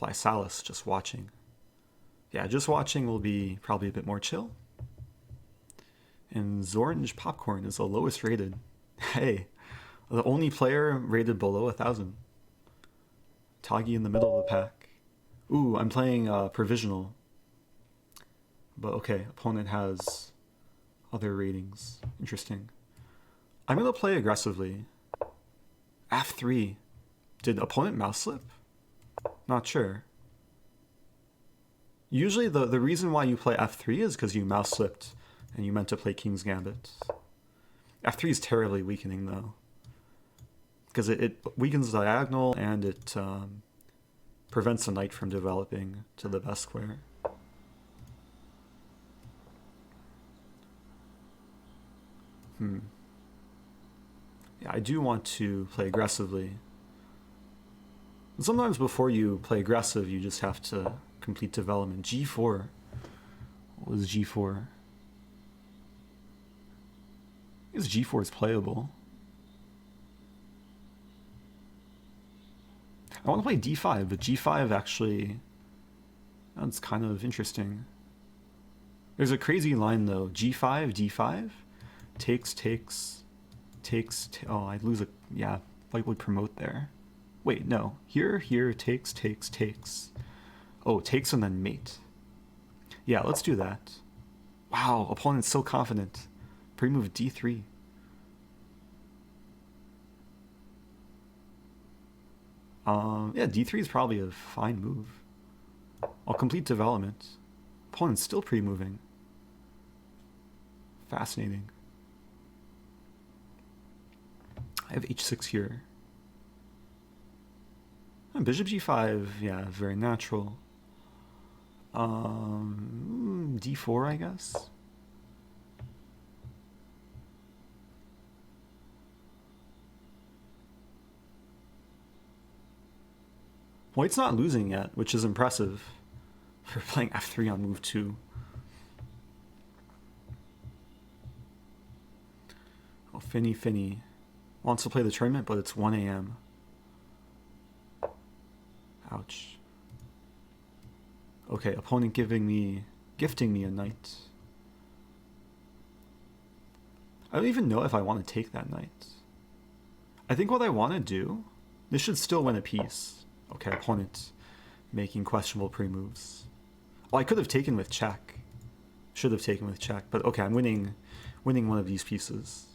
Fly Salis, just watching. Yeah, just watching will be probably a bit more chill. And Zorange Popcorn is the lowest rated. Hey, the only player rated below 1,000. Tagi in the middle of the pack. Ooh, I'm playing Provisional. But okay, opponent has other ratings. Interesting. I'm going to play aggressively. F3. Did opponent mouse slip? Not sure. Usually the reason why you play F3 is because you mouse slipped and you meant to play King's Gambit. F3 is terribly weakening though. Because it weakens the diagonal and it prevents the knight from developing to the best square. Yeah, I do want to play aggressively. Sometimes before you play aggressive, you just have to complete development. G4. What was G4? I guess G4 is playable. I want to play D5, but G5 actually... That's kind of interesting. There's a crazy line though. G5, D5, takes... oh, I'd lose a... Yeah, white would promote there. Wait, no. Here, takes. Oh, takes and then mate. Yeah, let's do that. Wow, opponent's so confident. Pre-move D3. Yeah, D3 is probably a fine move. I'll complete development. Opponent's still pre-moving. Fascinating. I have H6 here. And Bishop G5, yeah, very natural. D4, I guess. White's not losing yet, which is impressive for playing F3 on move 2. Oh, Finny wants to play the tournament, but it's 1 a.m. Ouch. Okay, opponent gifting me a knight. I don't even know if I want to take that knight. I think what I want to do, this should still win a piece. Okay, opponent making questionable pre-moves. Oh, I could have taken with check. Should have taken with check, but okay, I'm winning one of these pieces.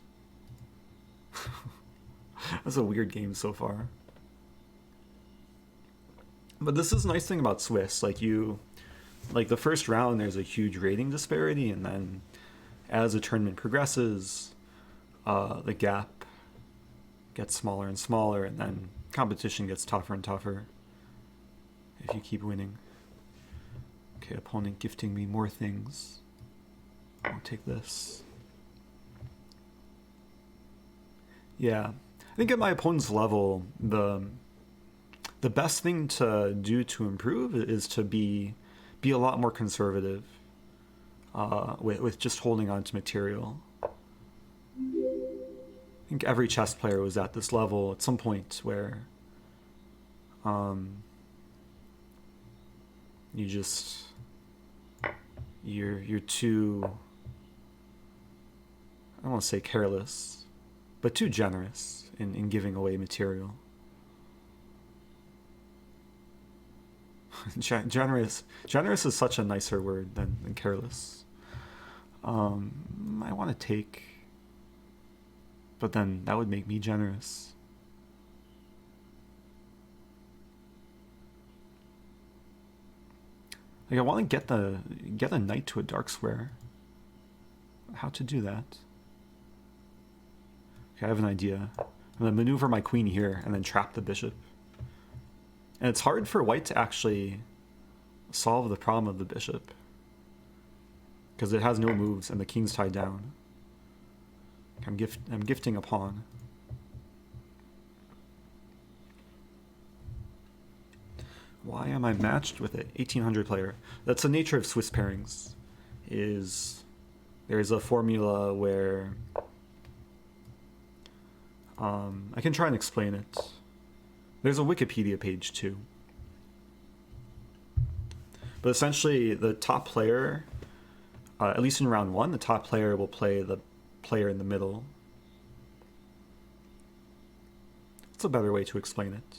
That's a weird game so far. But this is a nice thing about Swiss. Like the first round, there's a huge rating disparity, and then as the tournament progresses, the gap gets smaller and smaller, and then competition gets tougher and tougher if you keep winning. Okay, opponent gifting me more things. I'll take this. Yeah, I think at my opponent's level, the best thing to do to improve is to be a lot more conservative with just holding on to material. I think every chess player was at this level at some point where you're too, I don't want to say careless, but too generous in giving away material. Generous is such a nicer word than careless. I want to take, but then that would make me generous. Like I want to get a knight to a dark square. How to do that? Okay, I have an idea. I'm gonna maneuver my queen here and then trap the bishop. And it's hard for white to actually solve the problem of the bishop because it has no moves and the king's tied down. I'm gifting a pawn. Why am I matched with an 1800 player? That's the nature of Swiss pairings. There's a formula where I can try and explain it. There's a Wikipedia page too. But essentially, the top player, at least in round 1, the top player will play the player in the middle. That's a better way to explain it.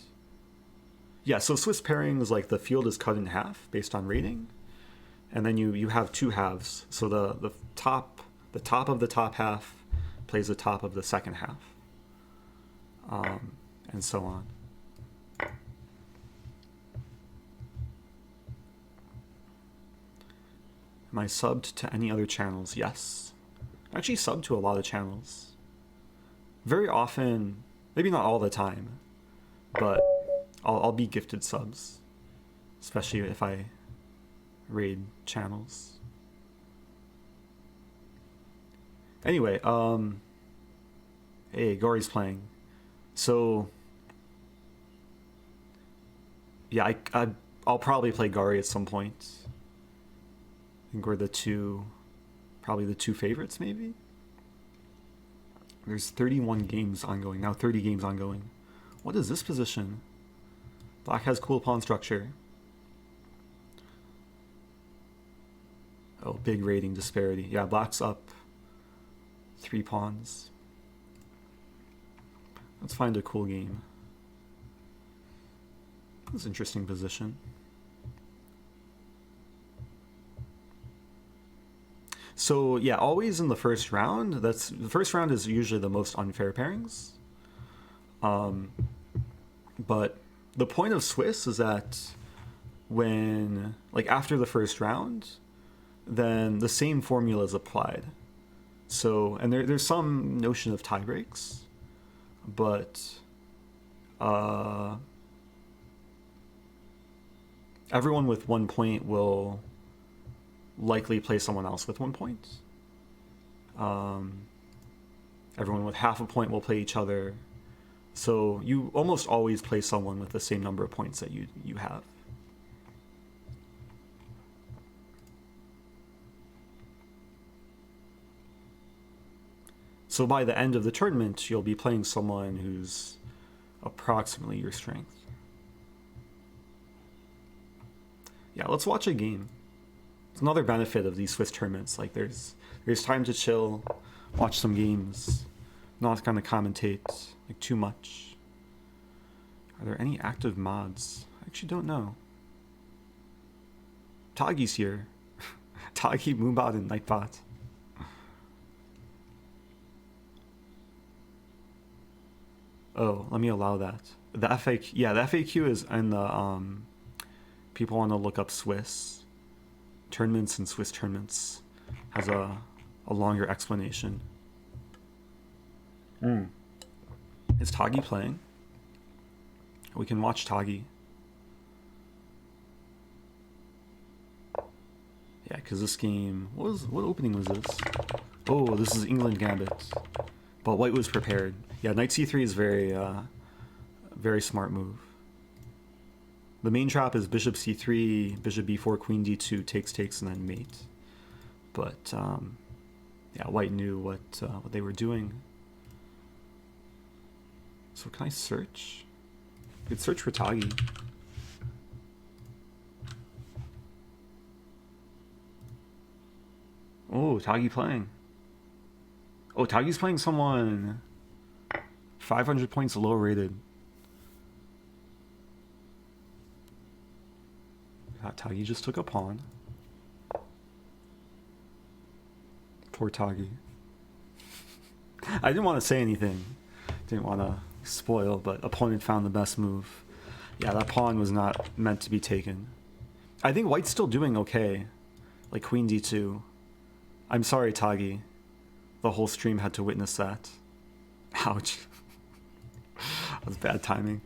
Yeah, so Swiss pairing is like the field is cut in half based on rating, and then you have two halves. So the top of the top half plays the top of the second half, and so on. Am I subbed to any other channels? Yes. I actually subbed to a lot of channels. Very often, maybe not all the time, but I'll be gifted subs, especially if I raid channels. Anyway, hey, Gory's playing. So, yeah, I'll probably play Gary at some point. I think we're probably the two favorites, maybe? There's 31 games ongoing, now 30 games ongoing. What is this position? Black has cool pawn structure. Oh, big rating disparity. Yeah, Black's up 3 pawns. Let's find a cool game. That's an interesting position. So yeah, always in the first round. The first round is usually the most unfair pairings. But the point of Swiss is that when, like, after the first round, then the same formula is applied. So, and there's some notion of tie breaks, but everyone with 1 point will likely play someone else with 1 point. Everyone with half a point will play each other. So you almost always play someone with the same number of points that you have. So by the end of the tournament, you'll be playing someone who's approximately your strength. Yeah, let's watch a game. It's another benefit of these Swiss tournaments. Like there's time to chill, watch some games, not gonna commentate like too much. Are there any active mods? I actually don't know. Tagi's here. Tagi, Moonbot, and Nightbot. Oh, let me allow that. The FAQ, yeah, the FAQ is in the people want to look up Swiss tournaments and Swiss tournaments. Has a longer explanation. Is Tagi playing? We can watch Tagi. Yeah, because this game, what opening was this? Oh, this is England Gambit. But white was prepared. Yeah, knight c3 is very smart move. The main trap is bishop c3, bishop b4, queen d2, takes, and then mate. But yeah, white knew what they were doing. So can I search? I could search for Tagi. Oh, Tagi playing. Oh, Tagi's playing someone 500 points low rated. Tagi just took a pawn. Poor Tagi. I didn't want to say anything. Didn't want to spoil, but opponent found the best move. Yeah, that pawn was not meant to be taken. I think white's still doing okay. Like queen d2. I'm sorry, Tagi. The whole stream had to witness that. Ouch. That was bad timing.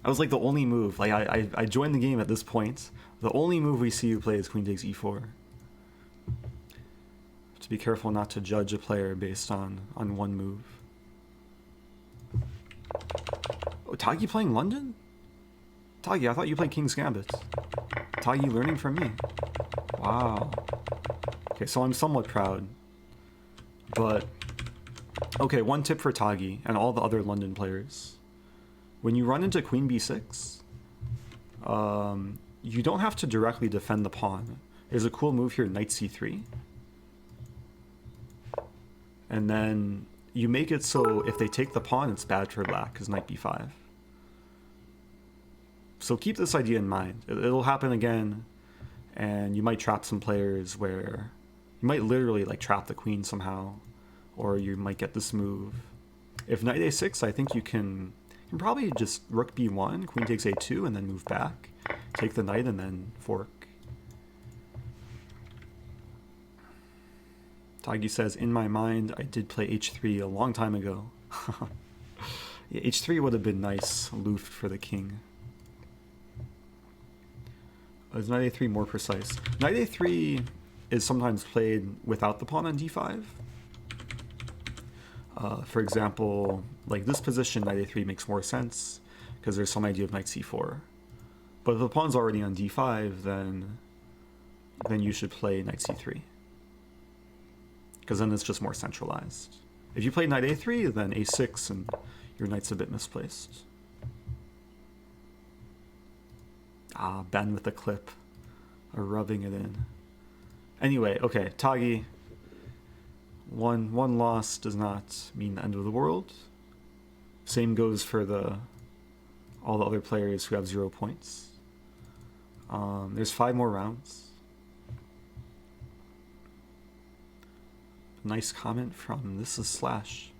I was like the only move. Like I joined the game at this point. The only move we see you play is queen takes e4. Have to be careful not to judge a player based on one move. Oh, Tagi playing London? Tagi, I thought you played King's Gambit. Tagi learning from me. Wow. Okay, so I'm somewhat proud. But, okay, one tip for Tagi and all the other London players. When you run into queen b6, you don't have to directly defend the pawn. There's a cool move here, knight c3. And then you make it so if they take the pawn, it's bad for black, because knight b5. So keep this idea in mind. It'll happen again, and you might trap some players where you might literally like trap the queen somehow, or you might get this move. If knight a6, I think you can probably just rook b1, queen takes a2, and then move back, take the knight, and then fork. Tagi says, in my mind, I did play h3 a long time ago. Yeah, h3 would have been nice, aloof for the king. Is knight a3 more precise? Knight a3 is sometimes played without the pawn on d5. For example, like this position, knight a3 makes more sense because there's some idea of knight c4. But if the pawn's already on d5, then you should play knight c3. Because then it's just more centralized. If you play knight a3, then a6, and your knight's a bit misplaced. Ah, Ben with the clip. Or rubbing it in. Anyway, okay, Tagi. One loss does not mean the end of the world. Same goes for all the other players who have 0 points. There's 5 more rounds. Nice comment from This Is Slash.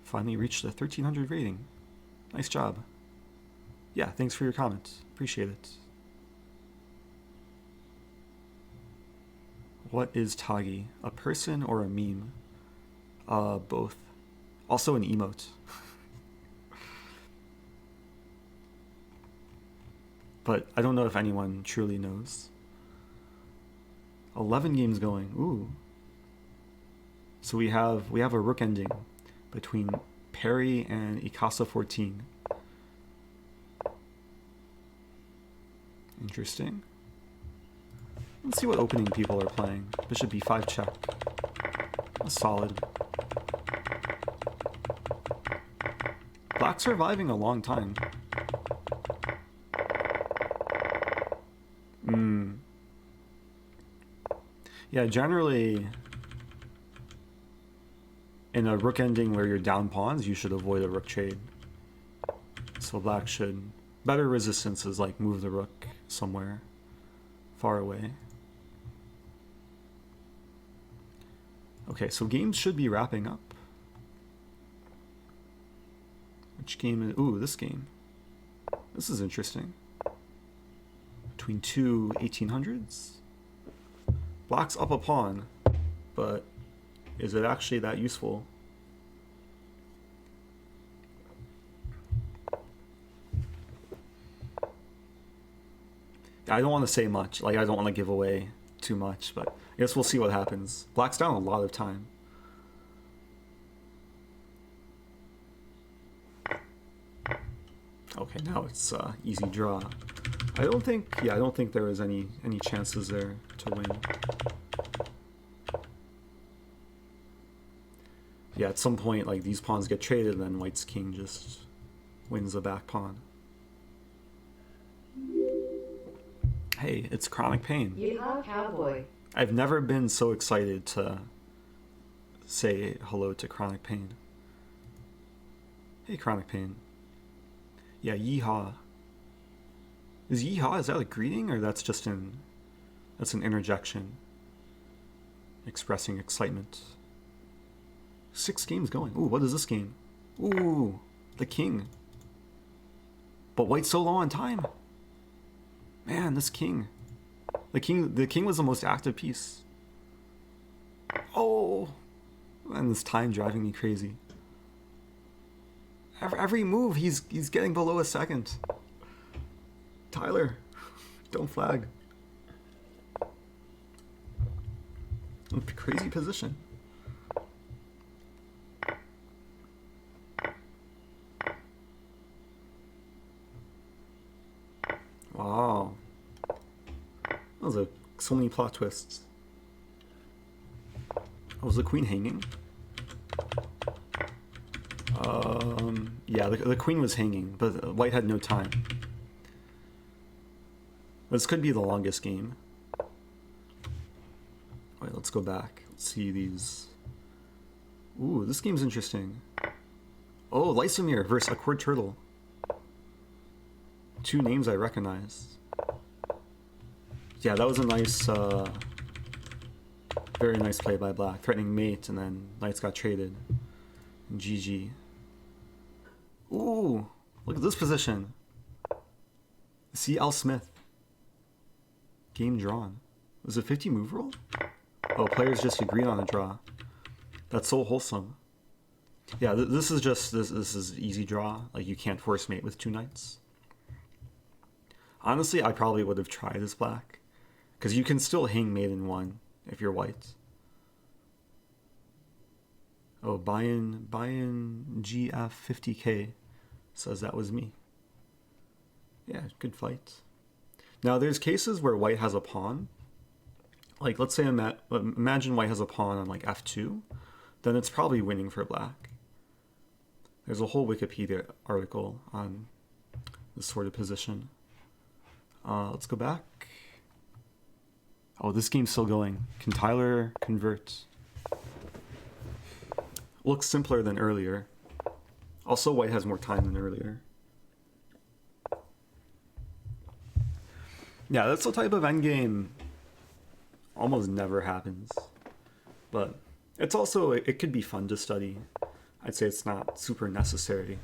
Finally reached the 1300 rating. Nice job. Yeah, thanks for your comment. Appreciate it. What is Tagi? A person or a meme? Both. Also an emote. But I don't know if anyone truly knows. 11 games going. Ooh. So we have a rook ending between Perry and Icasa 14. Interesting. Let's see what opening people are playing. Bishop b5 check. That's solid. Black's surviving a long time. Yeah, generally in a rook ending where you're down pawns, you should avoid a rook trade. So black should... Better resistance is like move the rook somewhere far away. Okay, so games should be wrapping up. Which game is... Ooh, this game. This is interesting. Between two 1800s. Black's up a pawn, but is it actually that useful? I don't want to say much. Like, I don't want to give away too much, but I guess we'll see what happens. Black's down a lot of time. Okay, now it's easy draw. I don't think there was any chances there to win. Yeah, at some point, like, these pawns get traded, and then white's king just wins the back pawn. Hey, it's Chronic Pain. Yeehaw, cowboy. I've never been so excited to say hello to Chronic Pain. Hey, Chronic Pain. Yeah, yeehaw. Is yeehaw, is that a greeting, or that's an interjection expressing excitement? 6 games going. Ooh, what is this game? Ooh, the king. But white's so low on time. Man, this king. The king was the most active piece. Oh, and this time driving me crazy. Every move, he's getting below a second. Tyler, don't flag. Crazy position. Wow. That was so many plot twists. Oh, was the queen hanging? Yeah, the queen was hanging, but white had no time. This could be the longest game. Alright, let's go back. Let's see these. Ooh, this game's interesting. Oh, Lysimir versus Accord Turtle. Two names I recognize. Yeah, that was a nice, very nice play by black. Threatening mate, and then knights got traded. GG. Ooh, look at this position. See Al Smith. Game drawn. Was it 50 move roll? Oh, players just agreed on a draw. That's so wholesome. Yeah, this is just, this is easy draw. Like, you can't force mate with two knights. Honestly, I probably would have tried as black. Because you can still hang mate in one if you're white. Oh, buy-in GF 50k says that was me. Yeah, good fight. Now, there's cases where white has a pawn. Like, let's say imagine white has a pawn on like f2. Then it's probably winning for black. There's a whole Wikipedia article on this sort of position. Let's go back. Oh, this game's still going. Can Tyler convert? Looks simpler than earlier. Also, white has more time than earlier. Yeah, that's the type of endgame almost never happens. But it's also, it could be fun to study. I'd say it's not super necessary.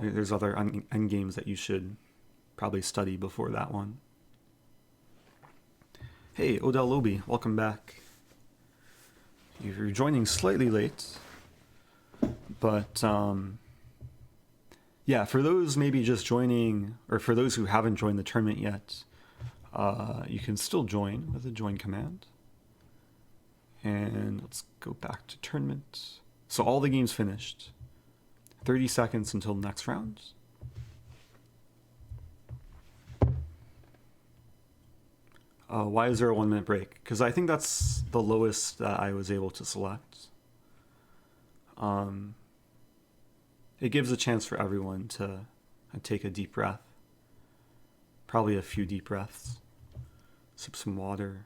There's other endgames that you should probably study before that one. Hey, Odell Loby, welcome back. You're joining slightly late, but yeah, for those maybe just joining, or for those who haven't joined the tournament yet, you can still join with the join command. And let's go back to tournament. So all the games finished. 30 seconds until the next round. Why is there a 1 minute break? Because I think that's the lowest that I was able to select. It gives a chance for everyone to take a deep breath. Probably a few deep breaths. Sip some water.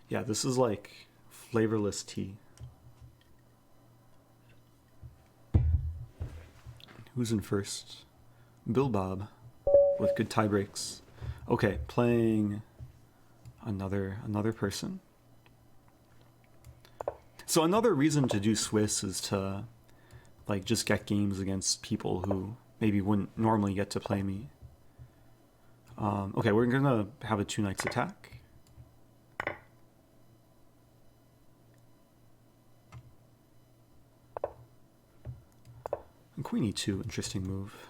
Yeah, this is like flavorless tea. Who's in first? Bill Bob with good tie breaks. Okay, playing another person. So another reason to do Swiss is to like just get games against people who maybe wouldn't normally get to play me. Okay, we're gonna have a 2 knights attack. And Queen e2, interesting move.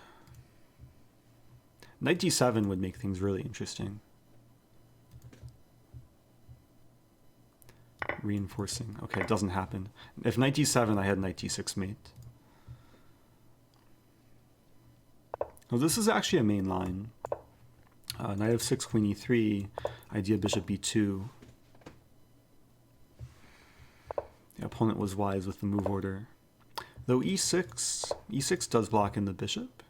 Knight d7 would make things really interesting. Reinforcing. Okay, it doesn't happen. If knight d7, I had knight d6 mate. Well, this is actually a main line. Knight f6, queen e3, idea bishop b2. The opponent was wise with the move order. Though e6 does block in the bishop.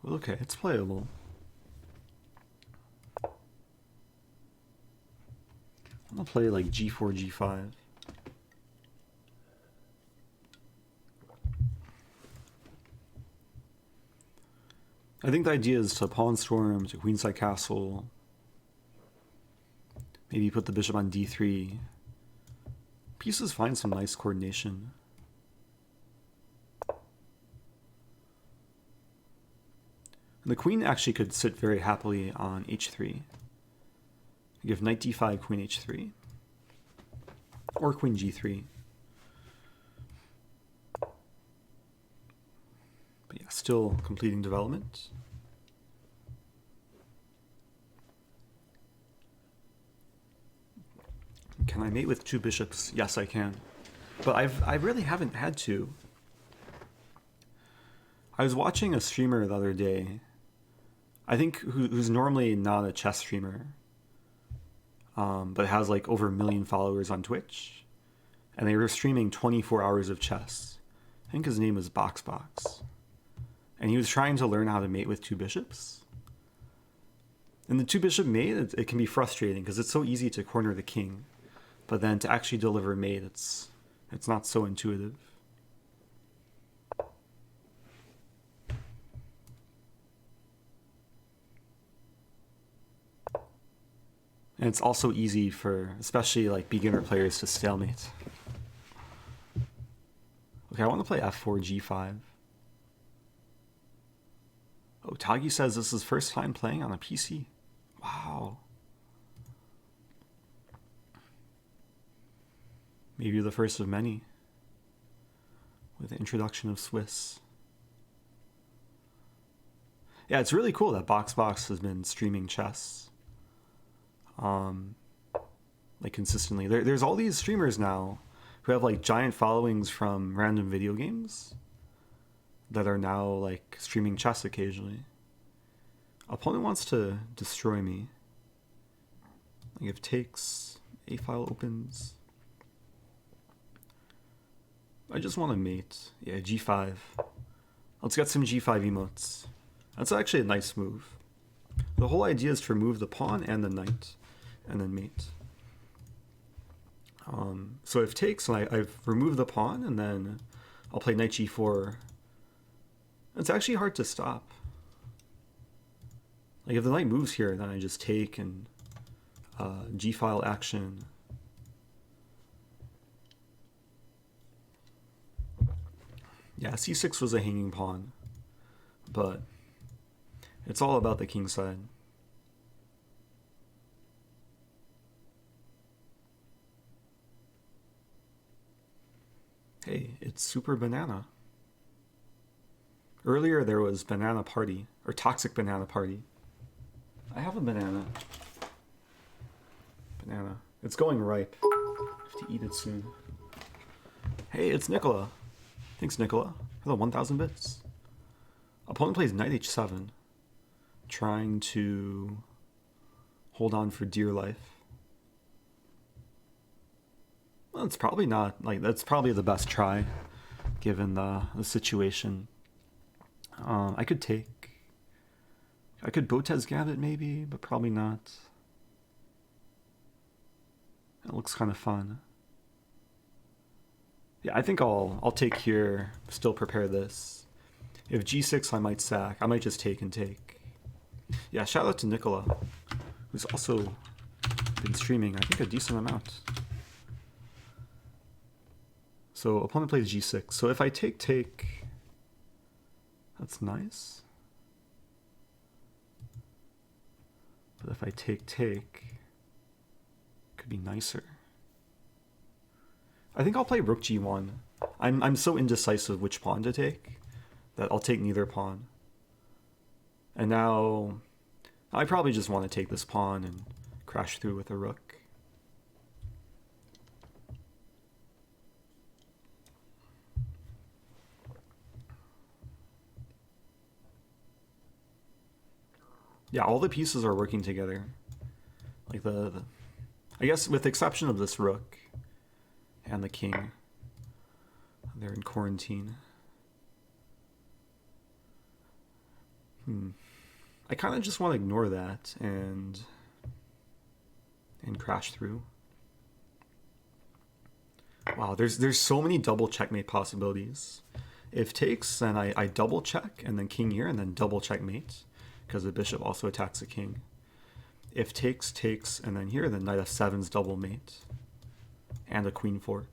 Well, okay, it's playable. I'm gonna play like g4, g5. I think the idea is to pawn storm to queenside castle. Maybe put the bishop on d3. Pieces find some nice coordination. And the queen actually could sit very happily on h3. Give knight d5, queen h3. Or queen g3. But yeah, still completing development. Can I mate with 2 bishops? Yes, I can. But I really haven't had to. I was watching a streamer the other day, I think who's normally not a chess streamer, but has like over 1 million followers on Twitch, and they were streaming 24 hours of chess. I think his name is BoxBox. And he was trying to learn how to mate with two bishops. And the two bishop mate, it can be frustrating because it's so easy to corner the king. But then to actually deliver mate, it's not so intuitive. And it's also easy for, especially like beginner players, to stalemate. Okay, I want to play f4, g5. Oh, Tagi says this is first time playing on a PC. Wow. Maybe the first of many with the introduction of Swiss. Yeah, it's really cool that BoxBox has been streaming chess. Like consistently. There's all these streamers now who have like giant followings from random video games that are now like streaming chess occasionally. Opponent wants to destroy me. Like if takes, a file opens. I just want to mate. Yeah, g5. Let's get some g5 emotes. That's actually a nice move. The whole idea is to remove the pawn and the knight, and then mate. So if takes, and I've removed the pawn, and then I'll play knight g4. It's actually hard to stop. Like if the knight moves here, then I just take and g-file action. Yeah, c6 was a hanging pawn, but it's all about the king side. Hey, it's Super Banana. Earlier there was Banana Party, or Toxic Banana Party. I have a banana. Banana. It's going ripe. I have to eat it soon. Hey, it's Nicola. Thanks, Nicola, for the 1,000 bits. Opponent plays knight h7, trying to hold on for dear life. Well, it's probably not, like, that's probably the best try, given the situation. I could Botez Gambit maybe, but probably not. It looks kind of fun. Yeah, I think I'll take here, still prepare this. If g6, I might sack. I might just take and take. Yeah, shout out to Nicola, who's also been streaming, I think, a decent amount. So opponent plays g6. So if I take, that's nice. But if I take, could be nicer. I think I'll play rook g1. I'm so indecisive which pawn to take that I'll take neither pawn. And now I probably just want to take this pawn and crash through with a rook. Yeah, all the pieces are working together. Like I guess with the exception of this rook and the king, they're in quarantine. I kind of just want to ignore that and crash through. Wow, there's so many double checkmate possibilities. If takes, then I double check and then king here and then double checkmate, because the bishop also attacks the king. If takes, and then here, then knight f7's double mate. And a queen fork.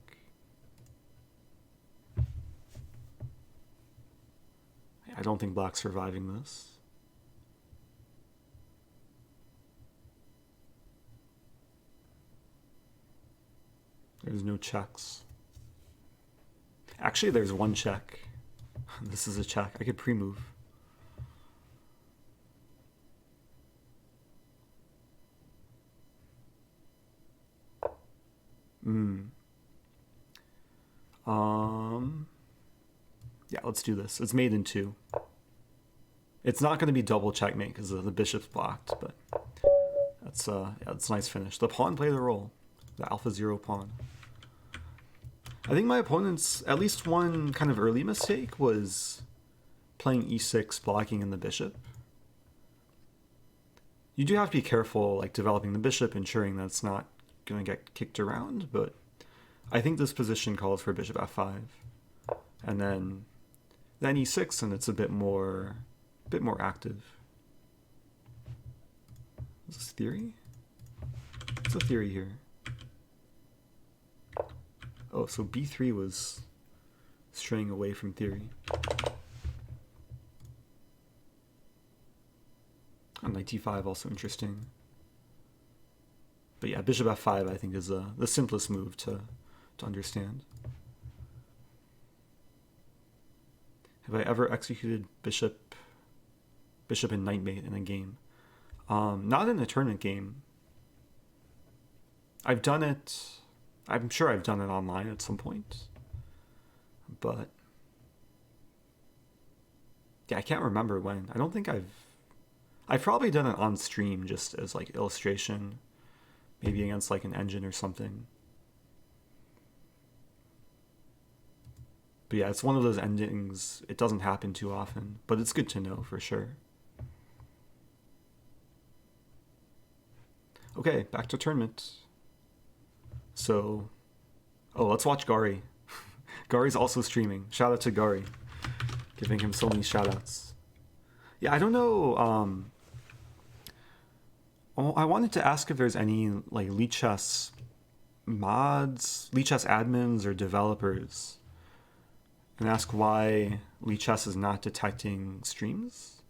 I don't think black's surviving this. There's no checks. Actually, there's one check. This is a check. I could pre-move. Yeah, let's do this. It's made in two. It's not going to be double checkmate because the bishop's blocked, but that's yeah, that's a nice finish. The pawn played a role. The alpha 0 pawn. I think my opponent's at least one kind of early mistake was playing e6, blocking in the bishop. You do have to be careful, like developing the bishop, ensuring that it's not going to get kicked around, but I think this position calls for bishop f5, and then e6, and it's a bit more active. Is this theory? What's the theory here? Oh, so b3 was straying away from theory. And knight d5 also interesting. But yeah, bishop f5 I think is the simplest move to understand. Have I ever executed bishop and knight mate in a game? Not in a tournament game. I've done it. I'm sure I've done it online at some point. But yeah, I can't remember when. I don't think I've probably done it on stream just as like illustration, maybe against like an engine or something. But yeah, it's one of those endings. It doesn't happen too often, but it's good to know for sure. Okay, back to tournament. So, let's watch Gary. Gary's also streaming. Shout out to Gary. Giving him so many shout outs. Yeah, I don't know. I wanted to ask if there's any like lichess mods, lichess admins or developers, and ask why lichess is not detecting streams.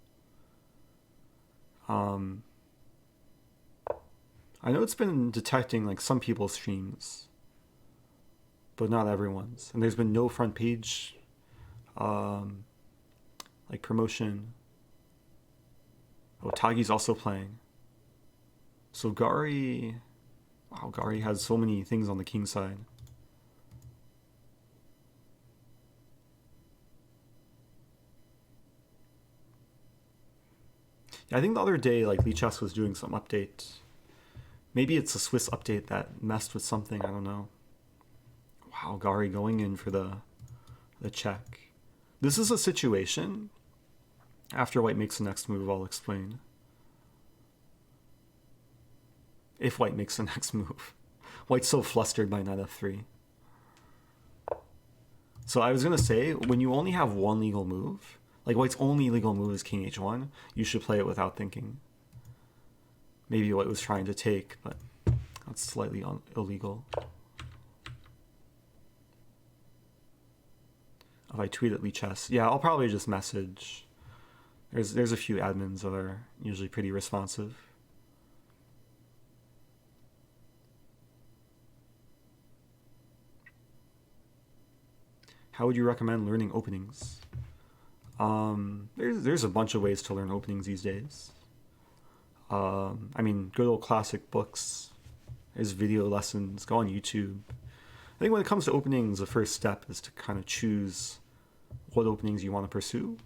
I know it's been detecting like some people's streams, but not everyone's. And there's been no front page like promotion. Oh, Tagi's also playing. So Gary, wow, Gary has so many things on the king side. Yeah, I think the other day, like lichess was doing some update. Maybe it's a Swiss update that messed with something, I don't know. Wow, Gary going in for the check. This is a situation. After white makes the next move, I'll explain. If white makes the next move. White's so flustered by knight f3. So I was going to say, when you only have one legal move, like white's only legal move is king h1, you should play it without thinking. Maybe white was trying to take, but that's slightly illegal. If I tweet at lichess, yeah, I'll probably just message. There's a few admins that are usually pretty responsive. How would you recommend learning openings? There's a bunch of ways to learn openings these days. I mean, good old classic books. There's video lessons. Go on YouTube. I think when it comes to openings, the first step is to kind of choose what openings you want to pursue,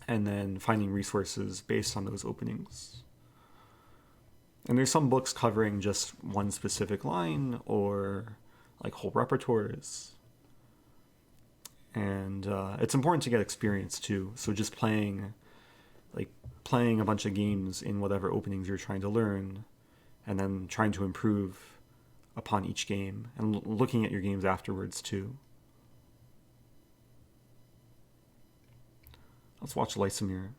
and then finding resources based on those openings. And there's some books covering just one specific line or like whole repertoires. And it's important to get experience too. So just playing a bunch of games in whatever openings you're trying to learn, and then trying to improve upon each game, and looking at your games afterwards too. Let's watch Lysamir.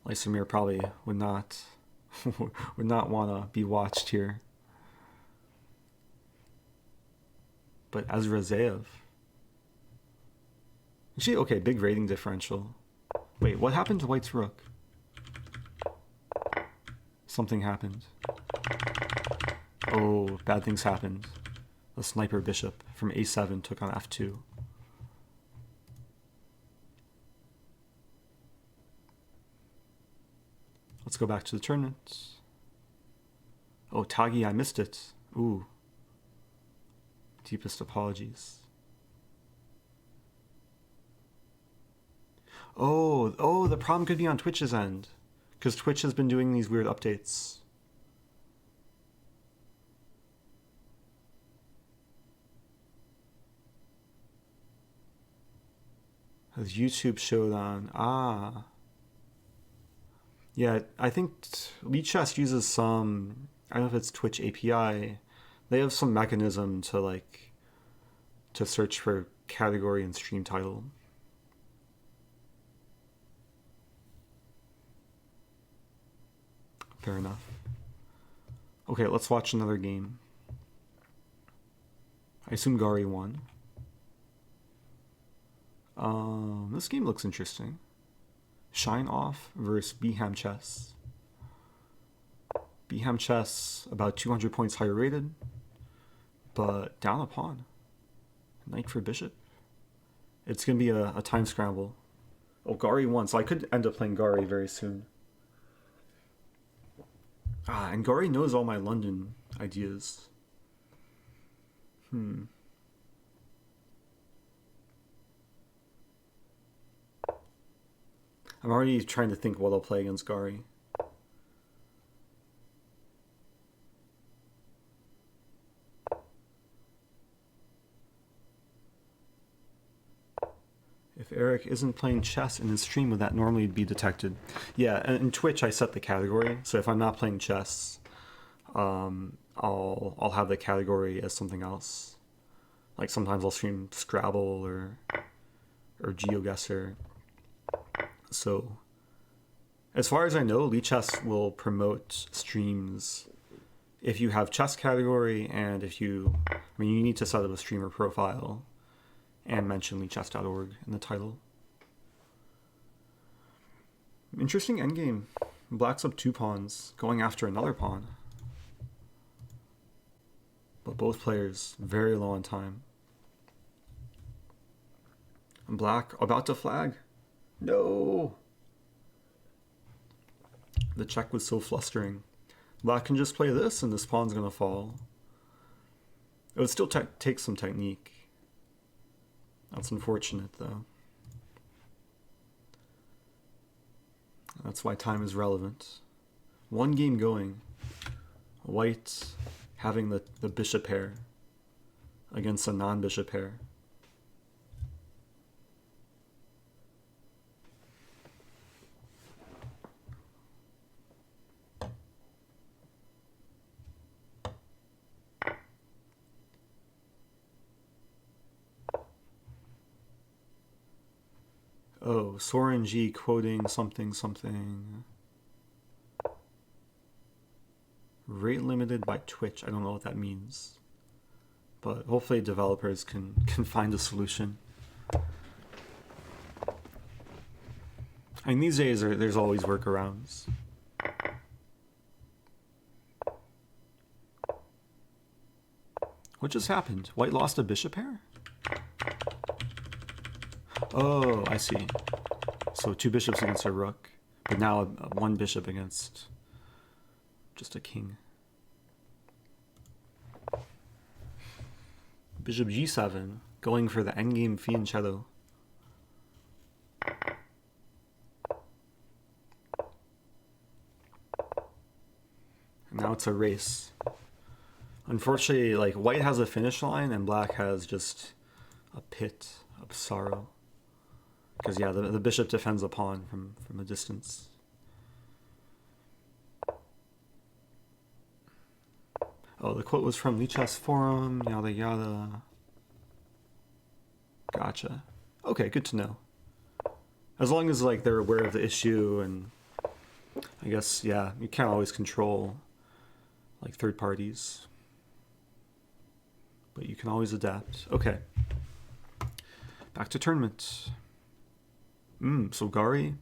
Lysamir probably would not want to be watched here. But Ezrazeev. Actually, okay, big rating differential. Wait, what happened to white's rook? Something happened. Oh, bad things happened. The sniper bishop from a7 took on f2. Let's go back to the tournament. Oh, Tagi, I missed it. Ooh. Deepest apologies. Oh, the problem could be on Twitch's end, because Twitch has been doing these weird updates. Has YouTube Showdown. Ah. Yeah, I think lichess uses some, I don't know if it's Twitch API. They have some mechanism to like, to search for category and stream title. Fair enough. Okay, let's watch another game. I assume Gari won. This game looks interesting. Shine Off versus Beham Chess. Beham Chess about 200 points higher rated, but down a pawn. Knight for bishop. It's going to be a time scramble. Oh, Gari won, so I could end up playing Gari very soon. Ah, and Gari knows all my London ideas. I'm already trying to think what I'll play against Gari. If Eric isn't playing chess in his stream, would that normally be detected? Yeah, and in Twitch I set the category, so if I'm not playing chess, I'll have the category as something else. Like sometimes I'll stream Scrabble or GeoGuessr. So, as far as I know, lichess will promote streams if you have chess category and if you, I mean, you need to set up a streamer profile and mention lichess.org in the title. Interesting endgame. Black's up 2 pawns, going after another pawn. But both players very low on time. And Black about to flag. No! The check was so flustering. Black can just play this and this pawn's gonna fall. It would still take some technique. That's unfortunate though. That's why time is relevant. One game going. White having the bishop pair against a non-bishop pair. Oh, Soren G quoting something. Rate limited by Twitch. I don't know what that means. But hopefully developers can find a solution. I mean, these days there's always workarounds. What just happened? White lost a bishop pair? Oh, I see. So 2 bishops against a rook, but now 1 bishop against just a king. Bishop g7, going for the endgame fianchetto. And now it's a race. Unfortunately, like, white has a finish line and black has just a pit of sorrow. Because, yeah, the bishop defends a pawn from a distance. Oh, the quote was from lichess forum, yada yada. Gotcha. Okay, good to know. As long as, like, they're aware of the issue, and I guess, yeah, you can't always control, like, third parties. But you can always adapt. Okay. Back to tournament. So Gari,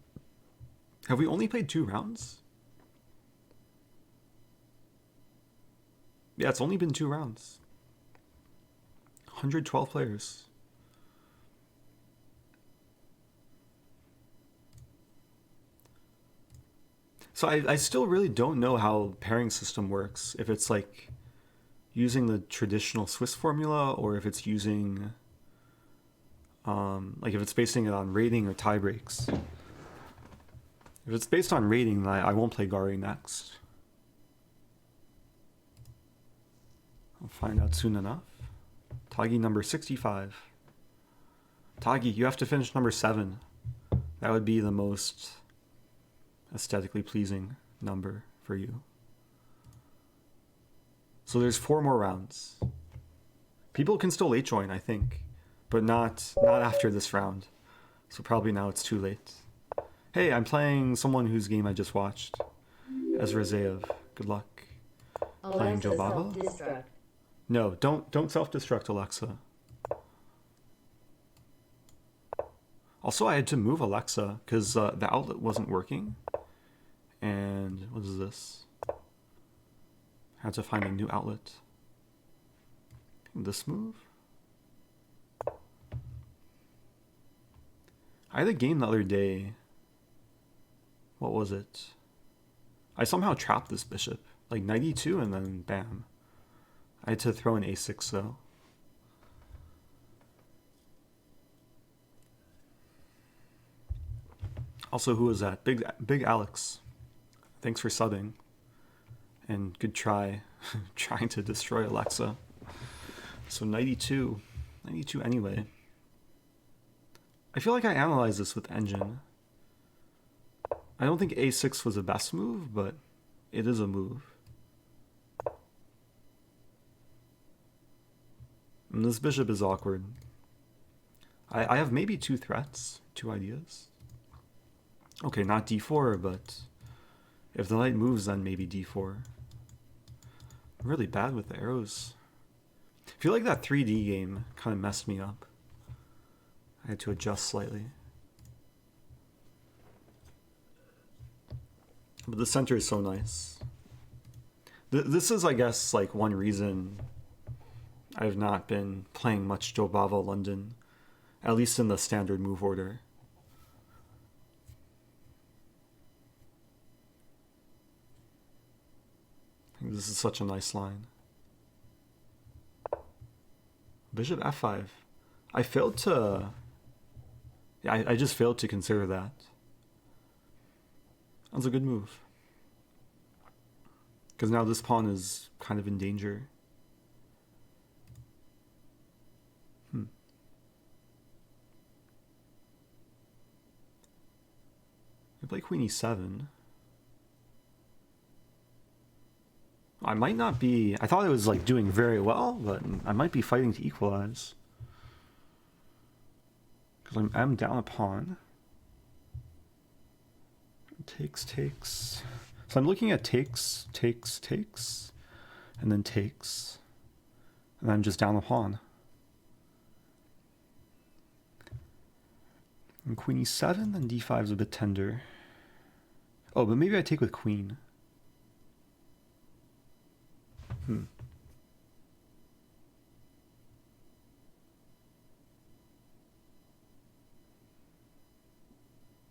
have we only played 2 rounds? Yeah, it's only been 2 rounds. 112 players. So I still really don't know how pairing system works. If it's like using the traditional Swiss formula or if it's using... like if it's basing it on rating or tie breaks. If it's based on rating, then I won't play Gari next. I'll find out soon enough. Tagi number 65. Tagi, you have to finish number 7. That would be the most aesthetically pleasing number for you. So there's 4 more rounds. People can still late join, I think, but not after this round. So probably now it's too late. Hey, I'm playing someone whose game I just watched. Ezrazeev. Good luck. Playing Jobava? No, don't self-destruct, Alexa. Also, I had to move Alexa because the outlet wasn't working. And what is this? I had to find a new outlet. This move? I had a game the other day. What was it? I somehow trapped this bishop. Like knight e2 and then bam. I had to throw an a6 though. Also, who was that? Big Alex. Thanks for subbing. And good try trying to destroy Alexa. So knight e2. Knight e2 anyway. I feel like I analyzed this with Engine. I don't think a6 was the best move, but it is a move. And this bishop is awkward. I have maybe 2 threats, 2 ideas. Okay, not d4, but if the knight moves, then maybe d4. I'm really bad with the arrows. I feel like that 3D game kind of messed me up. I had to adjust slightly. But the center is so nice. This is, I guess, like one reason I've not been playing much Jobava London, at least in the standard move order. I think this is such a nice line. Bishop f5. I failed to... Yeah, I just failed to consider that. That was a good move. Because now this pawn is kind of in danger. I play queen e7. I might not be... I thought I was like doing very well, but I might be fighting to equalize. Because I'm down a pawn. Takes. So I'm looking at takes, and then takes. And then just down the pawn. And queen e7, then d5 is a bit tender. Oh, but maybe I take with queen.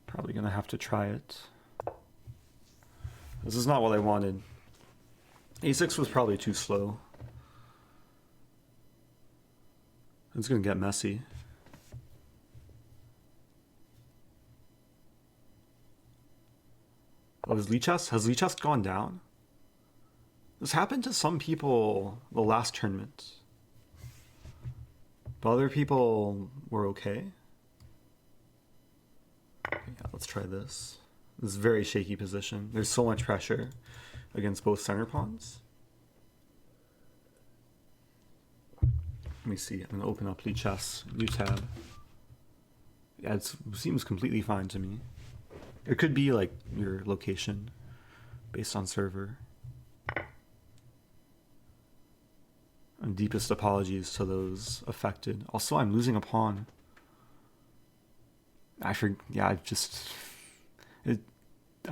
Probably gonna have to try it. This is not what I wanted. a6 was probably too slow. It's gonna get messy. Oh, has lichess gone down? This happened to some people the last tournament. But other people were okay. Yeah, let's try this. This is a very shaky position. There's so much pressure against both center pawns. Let me see. I'm going to open up lichess, new tab. Yeah, it seems completely fine to me. It could be like your location based on server. And deepest apologies to those affected. Also, I'm losing a pawn. I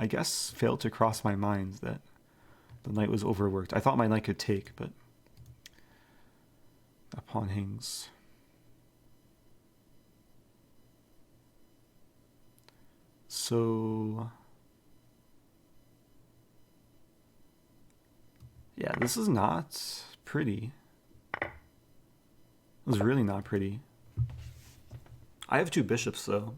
guess failed to cross my mind that the knight was overworked. I thought my knight could take, but that pawn hangs. So yeah, this is not pretty. This is really not pretty. I have 2 bishops though.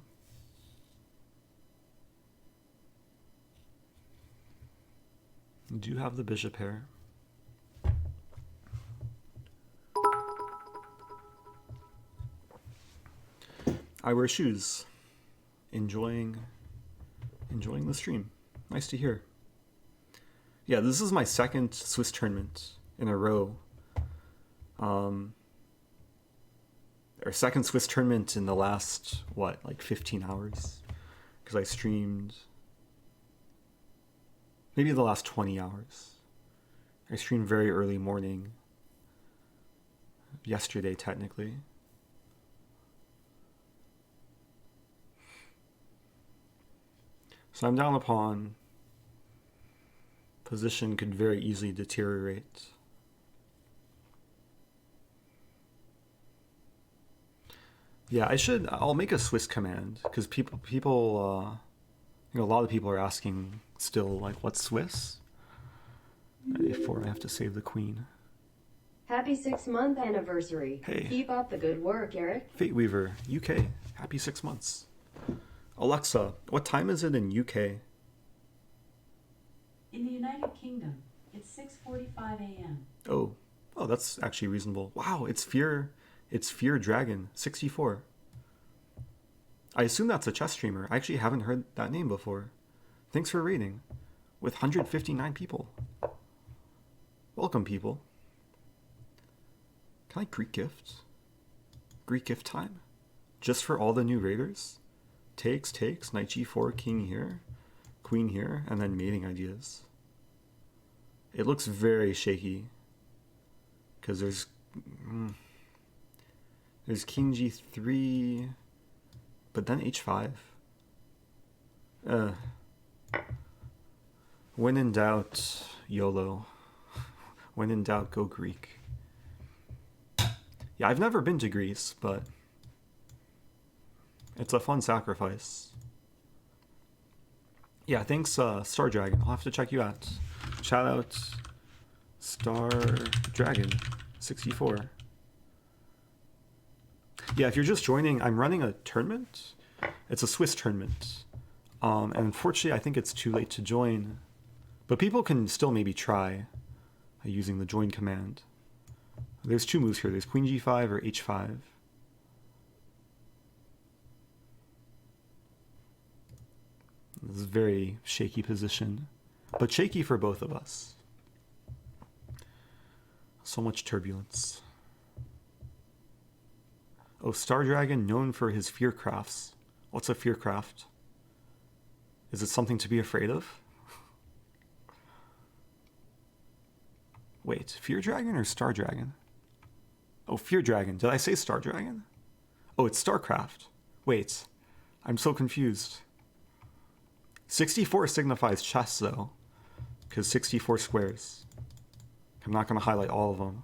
I do have the bishop pair. I wear shoes. Enjoying the stream. Nice to hear. Yeah, this is my second Swiss tournament in a row. Our second Swiss tournament in the last, like 15 hours? Because I streamed maybe the last 20 hours. I streamed very early morning. Yesterday, technically. So I'm down a pawn. Position could very easily deteriorate. Yeah, I'll make a Swiss command, because people, a lot of people are asking still, like, what's Swiss? Before I have to save the queen. Happy 6-month anniversary. Hey. Keep up the good work, Eric. Fate Weaver, UK. Happy 6 months. Alexa, what time is it in UK? In the United Kingdom, it's 6:45 a.m. Oh, that's actually reasonable. Wow, it's Fear Dragon 64. I assume that's a chess streamer. I actually haven't heard that name before. Thanks for rating. With 159 people. Welcome, people. Can I Greek gift? Greek gift time? Just for all the new raiders? Takes, knight g4, king here, queen here, and then mating ideas. It looks very shaky. Because there's king g3, but then h5. When in doubt, YOLO. When in doubt, go Greek. Yeah, I've never been to Greece, but it's a fun sacrifice. Yeah, thanks, Star Dragon. I'll have to check you out. Shout out, Star Dragon 64. Yeah, if you're just joining, I'm running a tournament. It's a Swiss tournament. And unfortunately, I think it's too late to join. But people can still maybe try using the join command. There's two moves here. There's queen g5 or h5. This is a very shaky position, but shaky for both of us. So much turbulence. Oh, Star Dragon, known for his fear crafts. What's a fear craft? Is it something to be afraid of? Wait, Fear Dragon or Star Dragon? Oh, Fear Dragon. Did I say Star Dragon? Oh, it's StarCraft. Wait, I'm so confused. 64 signifies chess, though, because 64 squares. I'm not going to highlight all of them.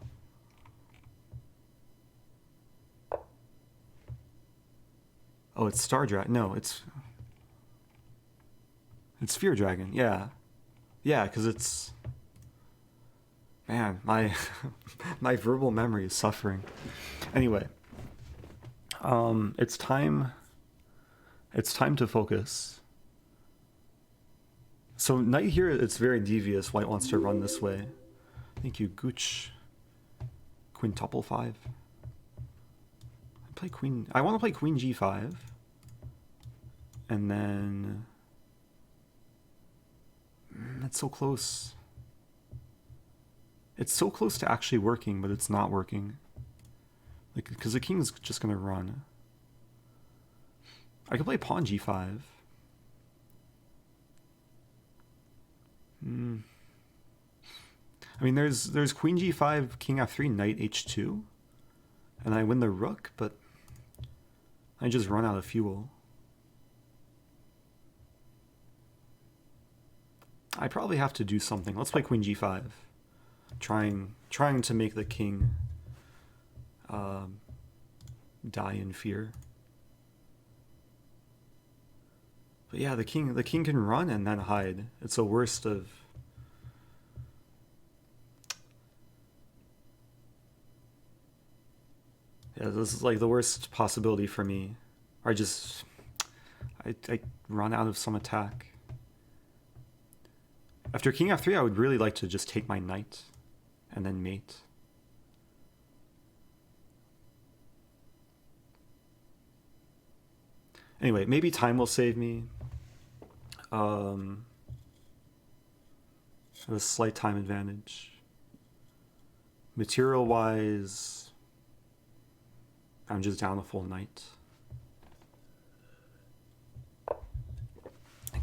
Oh, it's Star Dragon. No, it's Fear Dragon. Yeah, because it's. Man, my my verbal memory is suffering. Anyway, it's time. It's time to focus. So knight here, it's very devious. White wants to run this way. Thank you, Gooch. Quintuple 5. Play queen. I want to play queen g5, and then that's so close. It's so close to actually working, but it's not working. Like, because the king's just gonna run. I could play pawn g5. I mean, there's queen g5, king f3, knight h2, and I win the rook, but I just run out of fuel. I probably have to do something. Let's play queen g5. Trying to make the king die in fear. But yeah, the king can run and then hide. It's the worst of. Yeah, this is like the worst possibility for me. Or I run out of some attack. After king f3, I would really like to just take my knight and then mate. Anyway, maybe time will save me. I have a slight time advantage. Material-wise, I'm just down a full knight.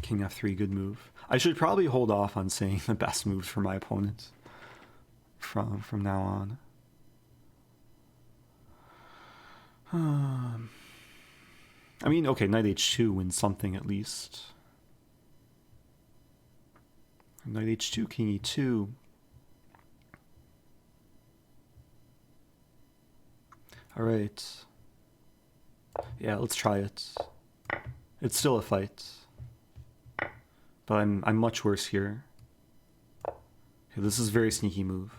King f3, good move. I should probably hold off on saying the best moves for my opponent from now on. I mean, okay, knight h2 wins something at least. Knight h2, king e2. All right. Yeah, let's try it. It's still a fight, but I'm much worse here. Okay, this is a very sneaky move.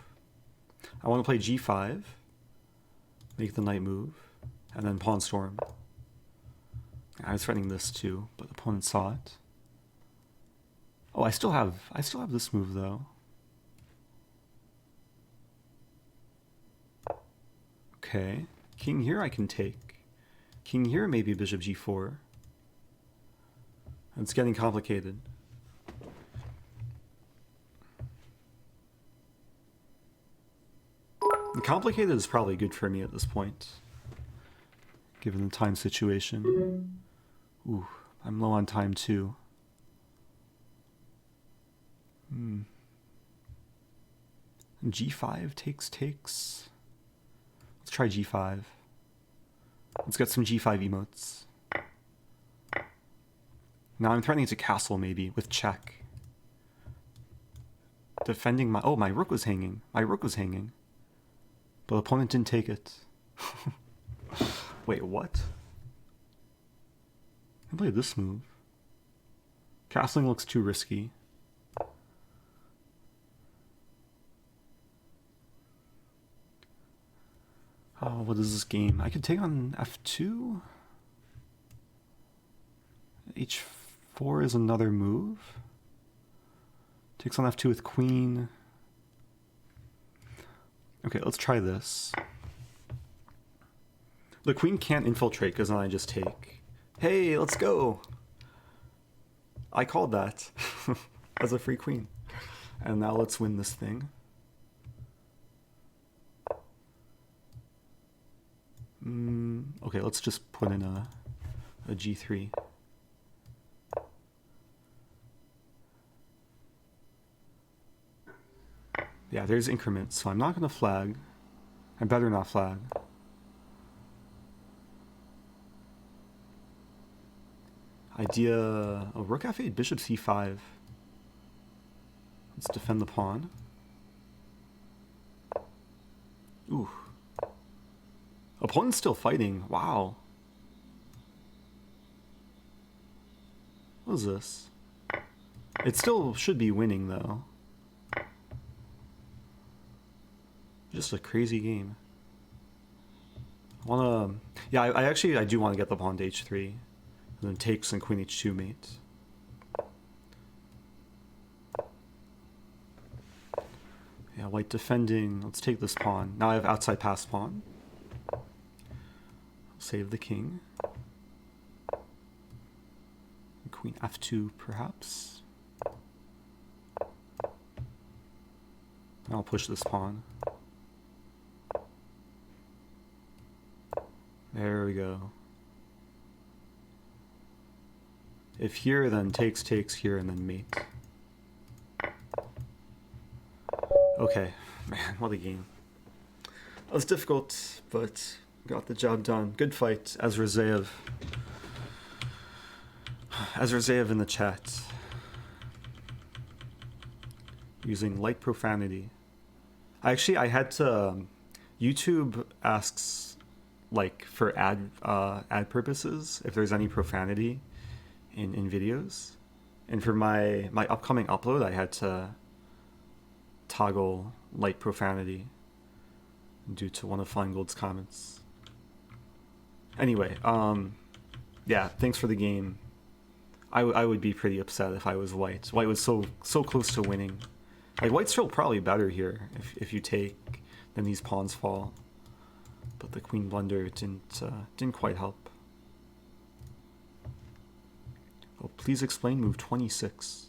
I want to play g5, make the knight move, and then pawn storm. I was threatening this too, but the opponent saw it. Oh, I still have this move though. Okay, king here I can take. King here, maybe bishop g4. It's getting complicated. And complicated is probably good for me at this point, given the time situation. Ooh, I'm low on time too. And g5 takes. Let's try g5. Let's get some g5 emotes. Now I'm threatening to castle maybe with check. Defending my... Oh, my rook was hanging. My rook was hanging. But the opponent didn't take it. Wait, what? I played this move. Castling looks too risky. Oh, what is this game? I could take on f2? h4 is another move. Takes on f2 with queen. Okay, let's try this. The queen can't infiltrate because then I just take. Hey, let's go! I called that as a free queen. And now let's win this thing. Okay, let's just put in a g3. Yeah, there's increments, so I'm not going to flag. I better not flag. Idea... Oh, rook f8, bishop c5. Let's defend the pawn. Ooh. Opponent's still fighting. Wow. What is this? It still should be winning, though. Just a crazy game. Yeah, I do want to get the pawn to h3. And then takes and queen h2 mate. Yeah, white defending. Let's take this pawn. Now I have outside pass pawn. Save the king. Queen f2 perhaps. I'll push this pawn. There we go. If here, then takes here, and then mate. Okay, man, what a game. That was difficult, but got the job done. Good fight, Ezrazeev. Ezrazeev in the chat. Using light profanity. I had to... YouTube asks, like, for ad purposes, if there's any profanity in videos. And for my upcoming upload, I had to toggle light profanity due to one of Feingold's comments. Anyway, yeah, thanks for the game. I would be pretty upset if I was white. White was so close to winning. Like, white's still probably better here if you take, then these pawns fall. But the queen blunder didn't quite help. Oh, please explain move 26.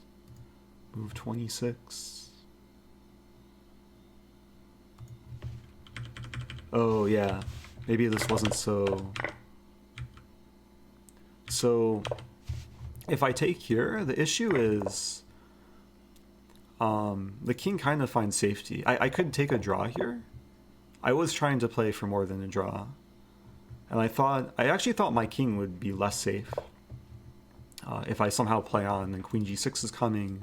Move 26. Oh, yeah. Maybe this wasn't so... So, if I take here, the issue is... the king kind of finds safety. I could take a draw here. I was trying to play for more than a draw. And I actually thought my king would be less safe. If I somehow play on, and queen g6 is coming,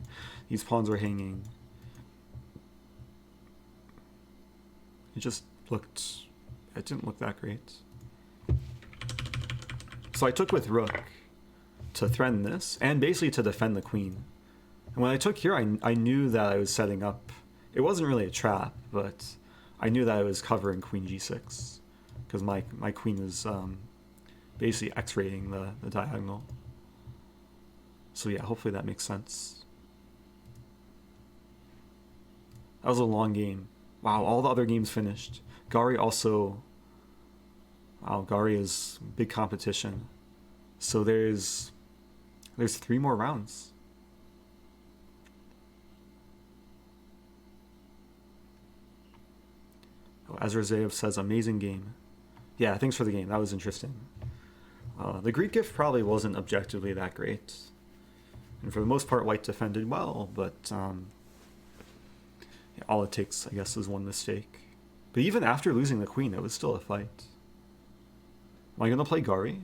these pawns are hanging. It didn't look that great. So I took with rook to threaten this, and basically to defend the queen. And when I took here, I knew that I was setting up... It wasn't really a trap, but I knew that I was covering queen g6. Because my queen is basically x-rating the diagonal. So yeah, hopefully that makes sense. That was a long game. Wow, all the other games finished. Gari also... Wow, Gari is big competition. So there's 3 more rounds. Oh, Ezrazeev says, amazing game. Yeah, thanks for the game. That was interesting. The Greek gift probably wasn't objectively that great. And for the most part, white defended well, but yeah, all it takes, I guess, is one mistake. But even after losing the queen, it was still a fight. Am I going to play Gari?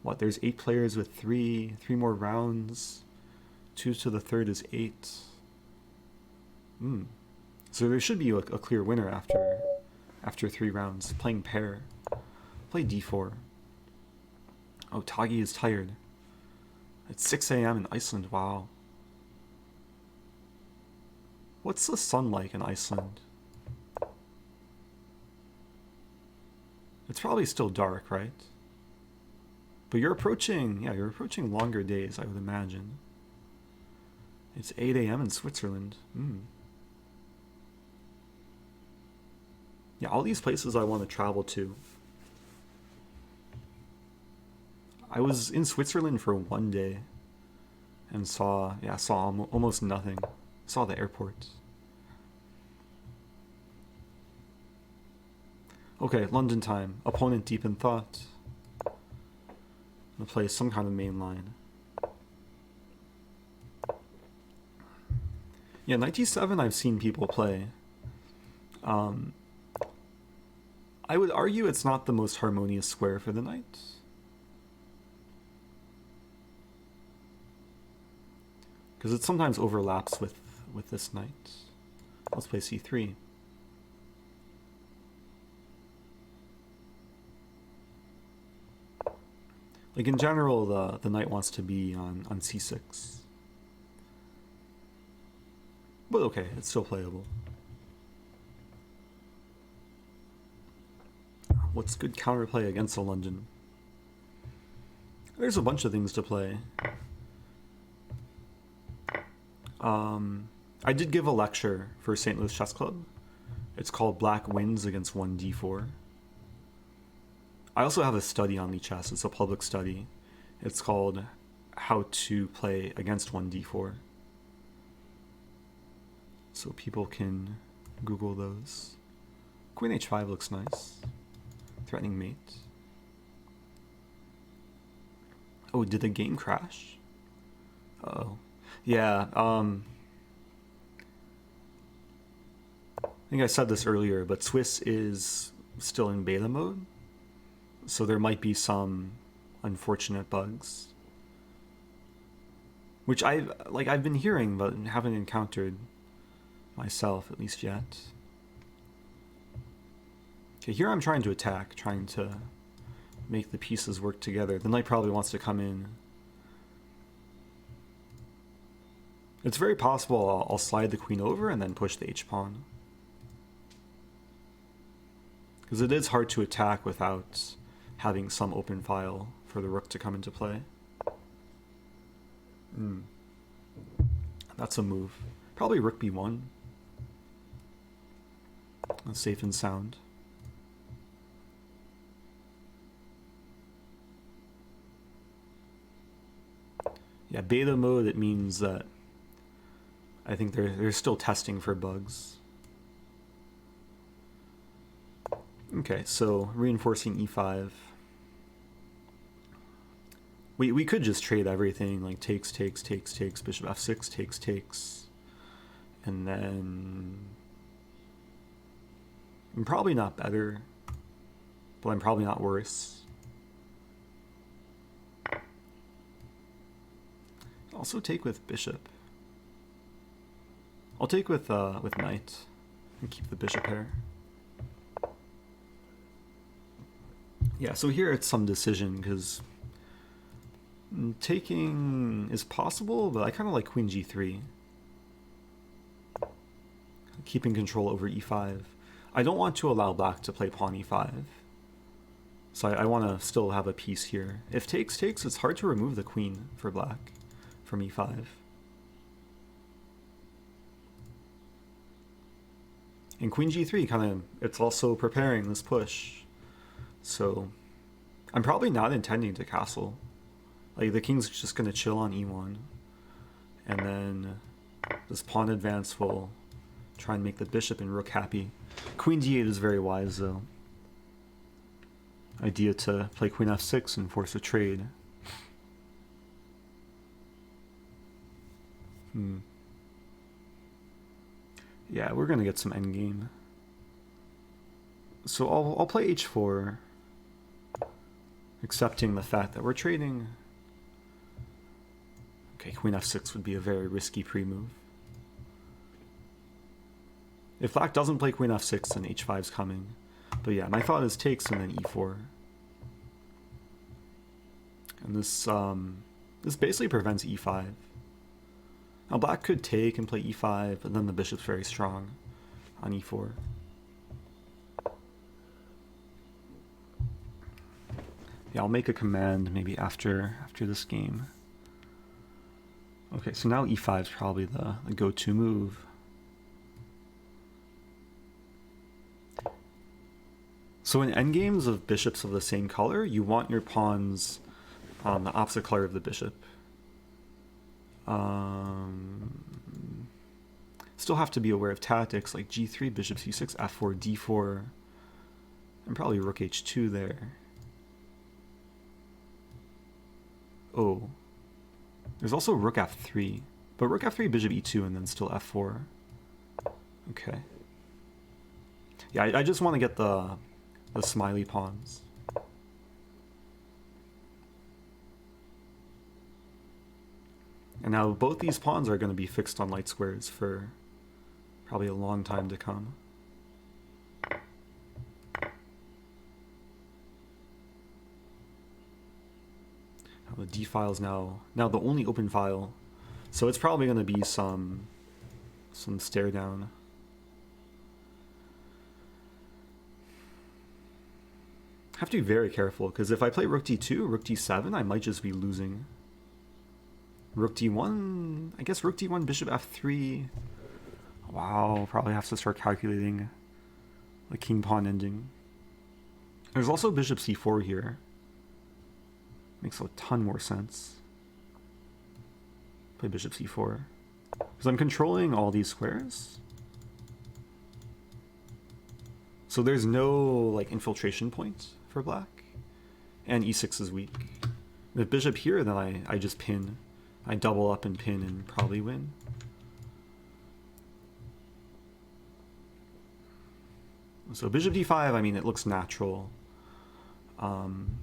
What, there's 8 players with 3 more rounds. 2 to the third is 8. So there should be a clear winner after 3 rounds. Playing paire. Play d4. Oh, Tagi is tired. It's 6 a.m. in Iceland, wow. What's the sun like in Iceland? It's probably still dark, right? But you're approaching longer days, I would imagine. It's 8 a.m. in Switzerland. Yeah, all these places I want to travel to. I was in Switzerland for 1 day and saw almost nothing. Saw the airport. Okay, London time. Opponent deep in thought. I'm gonna play some kind of main line. Yeah, knight d7 I've seen people play. I would argue it's not the most harmonious square for the knight. Because it sometimes overlaps with this knight. Let's play c3. Like in general, the knight wants to be on c6. But okay, it's still playable. What's good counterplay against a London? There's a bunch of things to play. I did give a lecture for St. Louis Chess Club. It's called Black Wins Against 1d4. I also have a study on lichess. It's a public study. It's called How to Play Against 1d4. So people can Google those. Queen h5 looks nice. Threatening mate. Oh, did the game crash? Uh-oh. Yeah, I think I said this earlier, but Swiss is still in beta mode. So there might be some unfortunate bugs. Which I've been hearing, but haven't encountered myself, at least yet. Okay, here I'm trying to attack, trying to make the pieces work together. The knight probably wants to come in. It's very possible I'll slide the queen over and then push the h-pawn. Because it is hard to attack without having some open file for the rook to come into play. That's a move. Probably rook b1. That's safe and sound. Yeah, beta mode, it means that I think they're still testing for bugs. Okay, so reinforcing e5. We could just trade everything, like takes, takes, takes, takes, bishop f6, takes, takes. And then I'm probably not better, but I'm probably not worse. Also take with bishop. I'll take with knight and keep the bishop pair. Yeah, so here it's some decision because taking is possible, but I kind of like queen g3. Keeping control over e5. I don't want to allow black to play pawn e5. So I want to still have a piece here. If takes takes, it's hard to remove the queen for black from e5. And queen g3 kind of, it's also preparing this push. So I'm probably not intending to castle. Like the king's just going to chill on e1. And then this pawn advance will try and make the bishop and rook happy. Queen d8 is very wise though. Idea to play queen f6 and force a trade. Yeah, we're gonna get some endgame. So I'll play h4, accepting the fact that we're trading. Okay, queen f6 would be a very risky pre-move. If black doesn't play queen f6, then h5's coming. But yeah, my thought is takes and then e4. And this basically prevents e5. Now black could take and play e5, but then the bishop's very strong on e4. Yeah, I'll make a command maybe after this game. Okay, so now e5 is probably the go-to move. So in endgames of bishops of the same color, you want your pawns on the opposite color of the bishop. Still have to be aware of tactics like g3, bishop c6, f4, d4, and probably rook h2 there. Oh, there's also rook f3, but rook f3, bishop e2, and then still f4. Okay. Yeah, I just want to get the smiley pawns. And now both these pawns are going to be fixed on light squares for probably a long time to come. Now the D file is now the only open file, so it's probably going to be some stare down. I have to be very careful because if I play rook d2, rook d7, I might just be losing. Rook d1, I guess rook d1, bishop f3. Wow, probably have to start calculating the king pawn ending. There's also bishop c4 here. Makes a ton more sense. Play bishop c4. Because I'm controlling all these squares. So there's no like infiltration point for black. And e6 is weak. With bishop here, then I just pin. I double up and pin and probably win. So bishop d5, I mean, it looks natural. And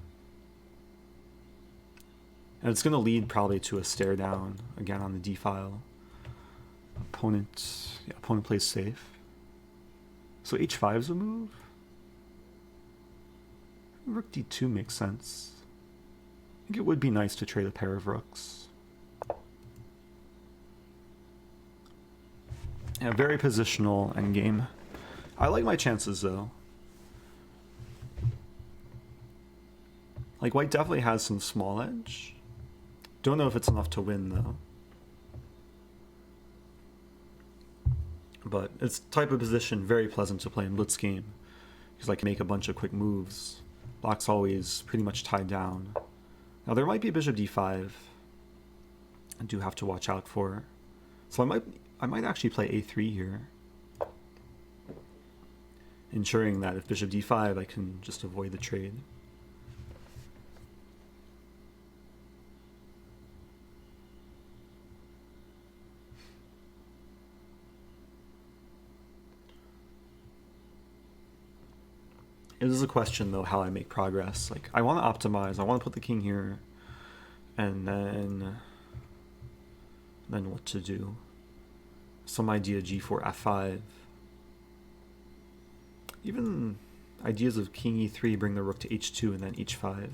it's going to lead probably to a stare down, again, on the d file. Opponent plays safe. So h5 is a move. Rook d2 makes sense. I think it would be nice to trade a pair of rooks. Yeah, very positional endgame. I like my chances though. Like white definitely has some small edge. Don't know if it's enough to win though. But it's type of position very pleasant to play in blitz game because I can make a bunch of quick moves. Black's always pretty much tied down. Now there might be bishop d5. I do have to watch out for. So I might actually play a3 here, ensuring that if bishop d5 I can just avoid the trade. It is a question though how I make progress. Like I want to optimize, I want to put the king here, and then what to do. Some idea g4 f5. Even ideas of king e3 bring the rook to h2 and then h5.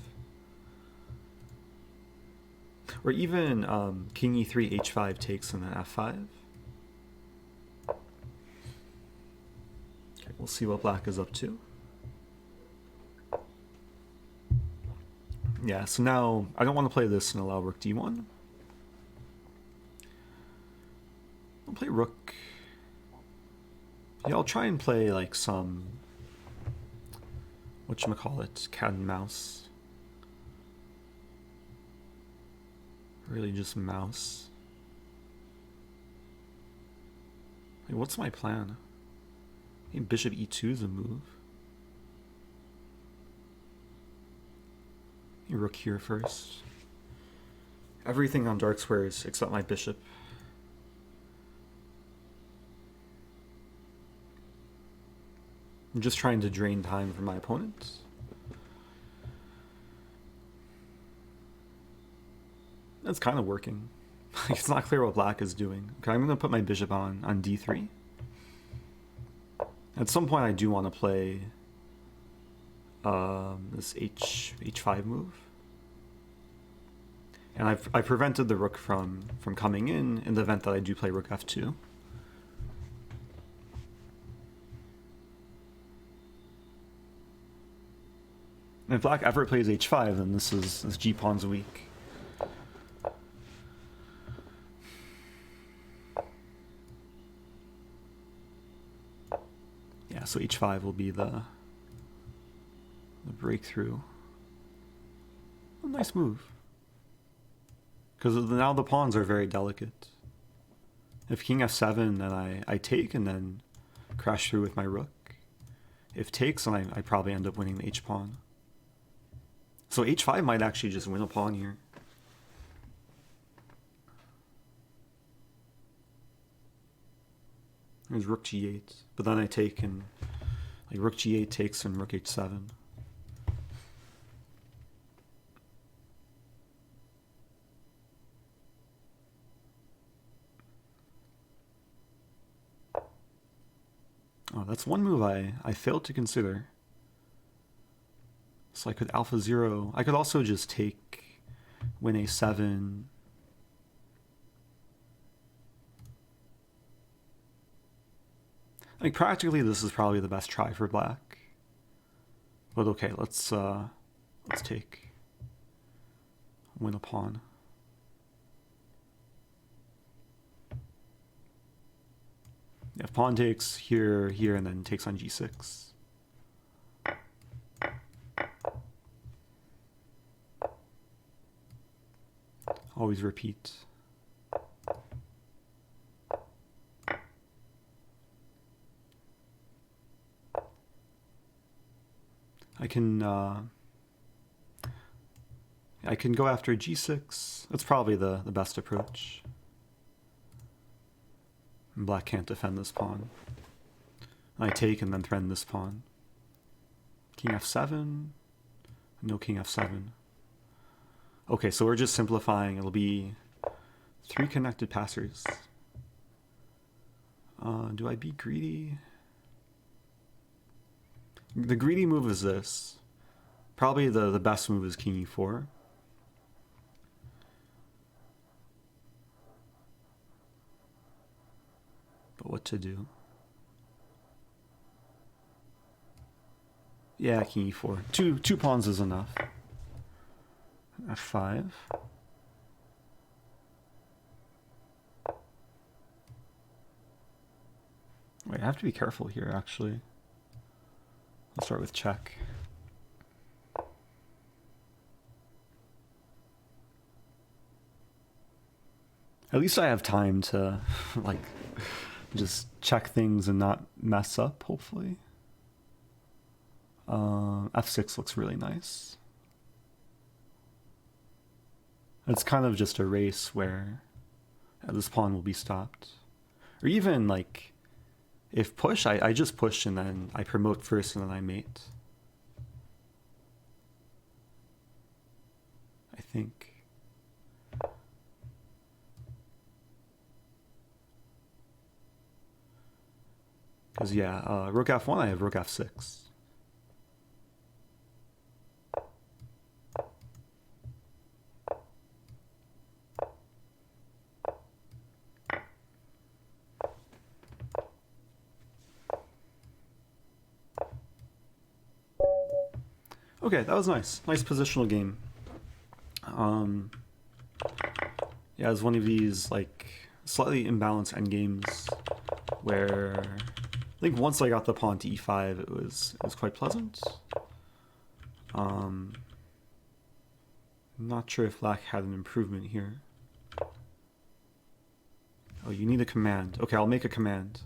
Or even king e3 h5 takes and then f5. Okay, we'll see what black is up to. Yeah, so now I don't want to play this and allow rook d1. I'll play rook. Yeah, I'll try and play like some, whatchamacallit, cat and mouse. Really just mouse. Like, what's my plan? I think bishop e2 is a move. Rook here first. Everything on dark squares except my bishop. I'm just trying to drain time from my opponent. That's kind of working. It's not clear what black is doing. Okay, I'm going to put my bishop on d3. At some point I do want to play this h5 move, and I've prevented the rook from coming in the event that I do play rook f2. And if black ever plays h5, then this g pawn's weak. Yeah, so h5 will be the breakthrough. A nice move. Because now the pawns are very delicate. If king f7, then I take and then crash through with my rook. If takes, then I probably end up winning the h-pawn. So h5 might actually just win a pawn here. There's rook g8, but then I take and like rook g8 takes and rook h7. Oh, that's one move I failed to consider. So I could alpha 0. I could also just take, win a7. Like practically this is probably the best try for black. But okay, let's take, win a pawn. Yeah, pawn takes here, and then takes on g6. Always repeat. I can go after g6. That's probably the best approach. Black can't defend this pawn. I take and then threaten this pawn. King f7. No king f7. Okay, so we're just simplifying. It'll be 3 connected passers. Do I be greedy? The greedy move is this. Probably the best move is king e4. But what to do? Yeah, king e4. Two pawns is enough. f5. Wait, I have to be careful here, actually. I'll start with check. At least I have time to, like, just check things and not mess up, hopefully. F6 looks really nice. It's kind of just a race where this pawn will be stopped. Or even, like, if push, I just push and then I promote first and then I mate. I think. Because, yeah, rook f1, I have rook f6. Okay, that was nice. Nice positional game. Yeah, it was one of these, like, slightly imbalanced endgames where I think once I got the pawn to e5, it was quite pleasant. I'm not sure if Black had an improvement here. Oh, you need a command. Okay, I'll make a command.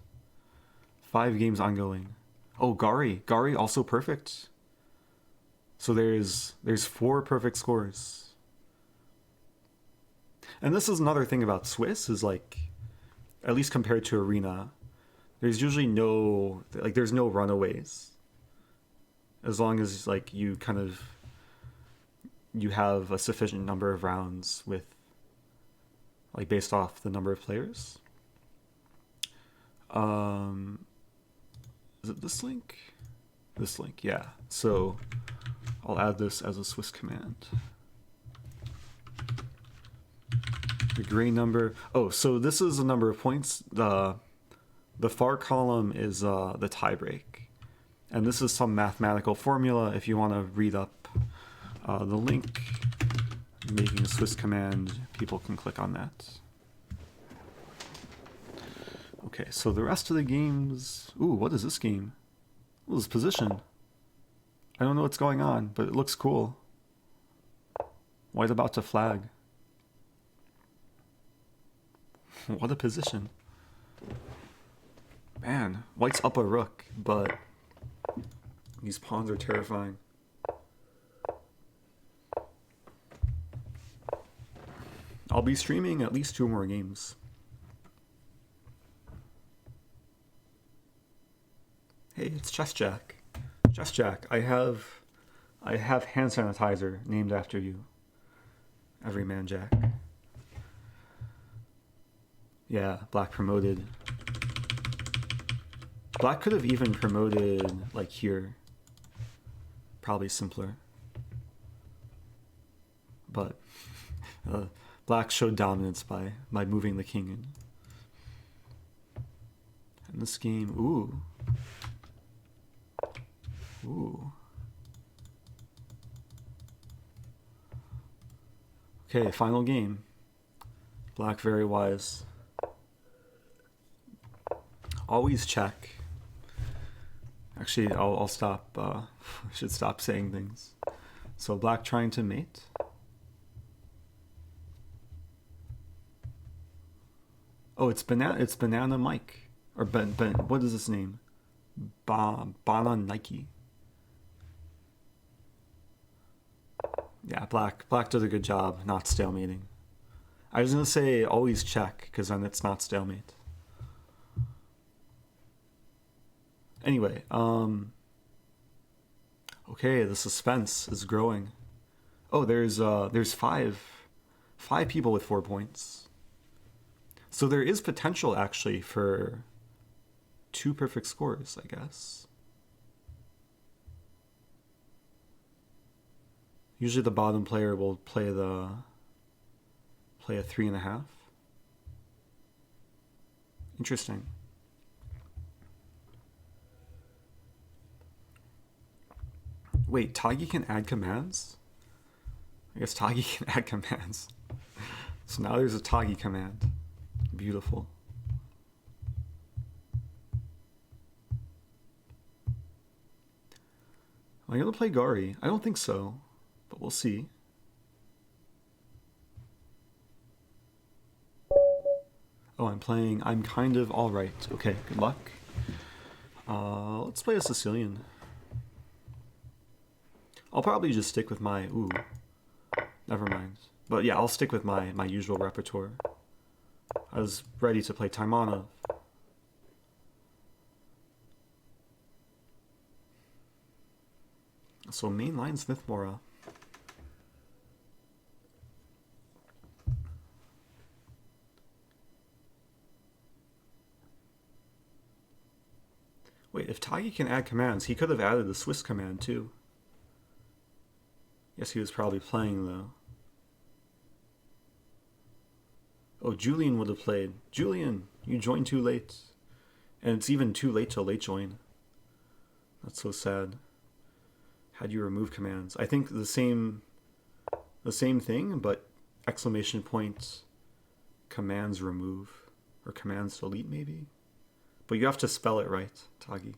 5 games ongoing. Oh, Gari also perfect. So there's 4 perfect scores. And this is another thing about Swiss is, like, at least compared to Arena, there's usually there's no runaways. As long as, like, you have a sufficient number of rounds with, like, based off the number of players. Is it this link? This link, yeah. So I'll add this as a Swiss command. The gray number. Oh, so this is the number of points. The far column is the tiebreak. And this is some mathematical formula. If you want to read up the link, making a Swiss command, people can click on that. Okay, so the rest of the games... Ooh, what is this game? What is position? I don't know what's going on, but it looks cool. White about to flag. What a position. Man, white's up a rook, but these pawns are terrifying. I'll be streaming at least 2 more games. Hey, it's Chess Jack. Chess Jack, I have hand sanitizer named after you. Everyman Jack. Yeah, Black promoted. Black could have even promoted, like, here. Probably simpler. But Black showed dominance by moving the king in. And this game, ooh. Okay, final game. Black very wise. Always check. Actually, I'll stop. I should stop saying things. So Black trying to mate. Oh, it's Banana Mike, or Ben. What is his name? Bana Nike. Yeah, Black did a good job not stalemating. I was gonna say always check, because then it's not stalemate. Anyway, okay, the suspense is growing. Oh, there's five people with 4 points. So there is potential actually for 2 perfect scores, I guess. Usually the bottom player will play a 3.5. Interesting. Wait, Tagi can add commands? I guess Tagi can add commands. So now there's a Tagi command. Beautiful. Am I going to play Gari? I don't think so, but we'll see. Oh, I'm playing ImKindOfAlright. Okay, good luck. Let's play a Sicilian. I'll probably just stick with my... Ooh, never mind. But yeah, I'll stick with my usual repertoire. I was ready to play Taimanov. So mainline Smith Morra. Wait, if Tagi can add commands, he could have added the Swiss command too. Yes, he was probably playing though. Oh, Julian would have played. Julian, you joined too late. And it's even too late to late join. That's so sad. Had you remove commands? I think the same thing, but exclamation point commands remove or commands delete maybe. But you have to spell it right, Tagi.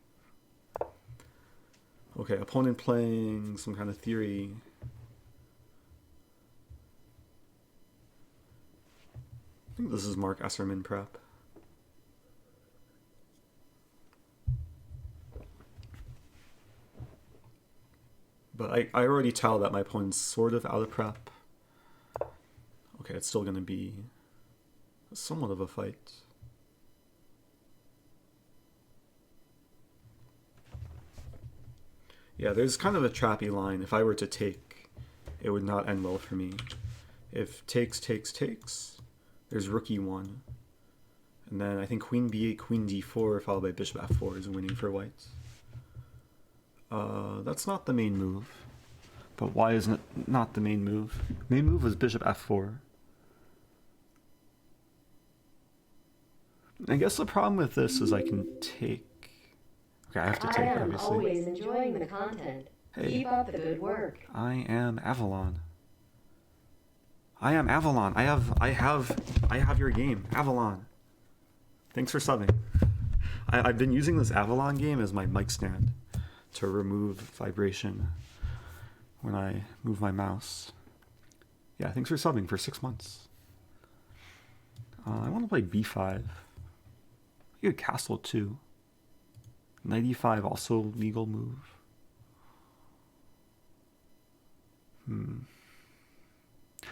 Okay, opponent playing some kind of theory. I think this is Mark Esserman prep. But I already tell that my opponent's sort of out of prep. Okay, it's still going to be somewhat of a fight. Yeah, there's kind of a trappy line. If I were to take, it would not end well for me. If takes, there's rook e1. And then I think queen b8, queen d4, followed by bishop f4 is winning for white. That's not the main move. But why isn't it not the main move? Main move was bishop f4. I guess the problem with this is I can take... Okay, I have to take, obviously. I am always enjoying the content. Hey. Keep up the good work. I am Avalon. I am Avalon. I have your game, Avalon. Thanks for subbing. I've been using this Avalon game as my mic stand to remove vibration when I move my mouse. Yeah, thanks for subbing for 6 months. I want to play b5. You could castle too. Knight e5 also legal move.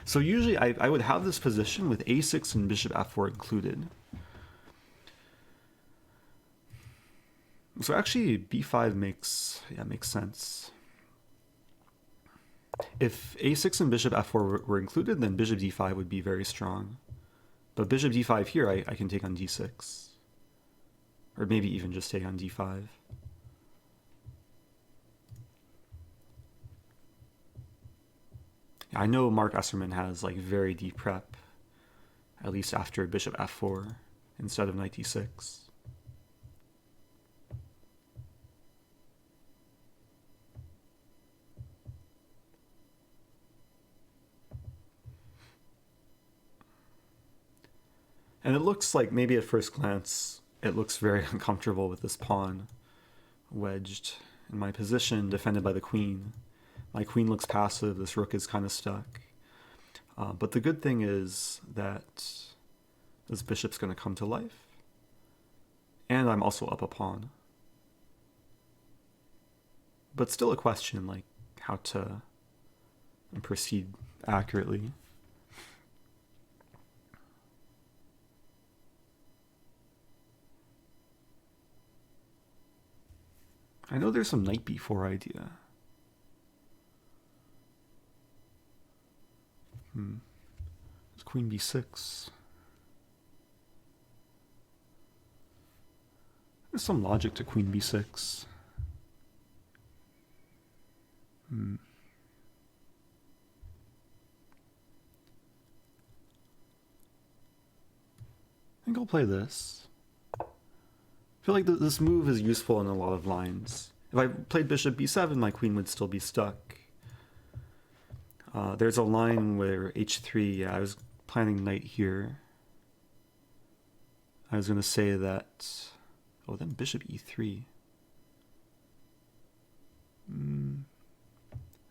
So usually I would have this position with a6 and bishop f4 included. So actually b5 makes sense. If a6 and bishop f4 were included, then bishop d5 would be very strong. But bishop d5 here, I can take on d6. Or maybe even just take on d5. I know Mark Esserman has like very deep prep, at least after bishop f4 instead of knight d6. And it looks like maybe at first glance it looks very uncomfortable with this pawn wedged in my position, defended by the queen. My queen looks passive, this rook is kind of stuck. But the good thing is that this bishop's going to come to life. And I'm also up a pawn. But still a question, like, how to proceed accurately. I know there's some knight b4 idea. It's queen b6. There's some logic to queen b6. I think I'll play this. I feel like this move is useful in a lot of lines. If I played bishop b7, my queen would still be stuck. There's a line where h3, yeah, I was planning knight here. I was going to say that... Oh, then bishop e3.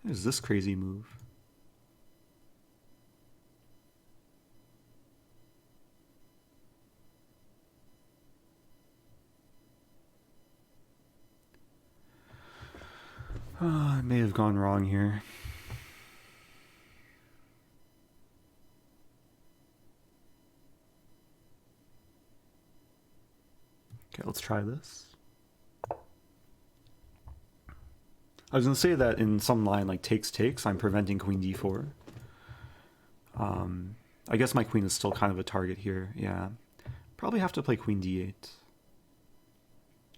There's this crazy move. I may have gone wrong here. Okay, let's try this. I was going to say that in some line like takes, I'm preventing queen d4. I guess my queen is still kind of a target here. Yeah. Probably have to play queen d8.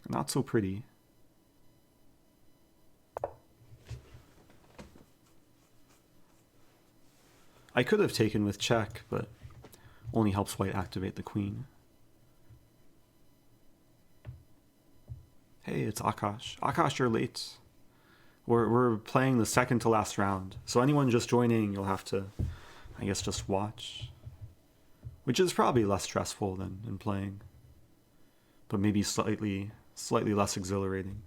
Not so pretty. I could have taken with check, but only helps white activate the queen. Hey, it's Akash. Akash, you're late. We're playing the second to last round. So anyone just joining, you'll have to, I guess, just watch. Which is probably less stressful than playing. But maybe slightly less exhilarating.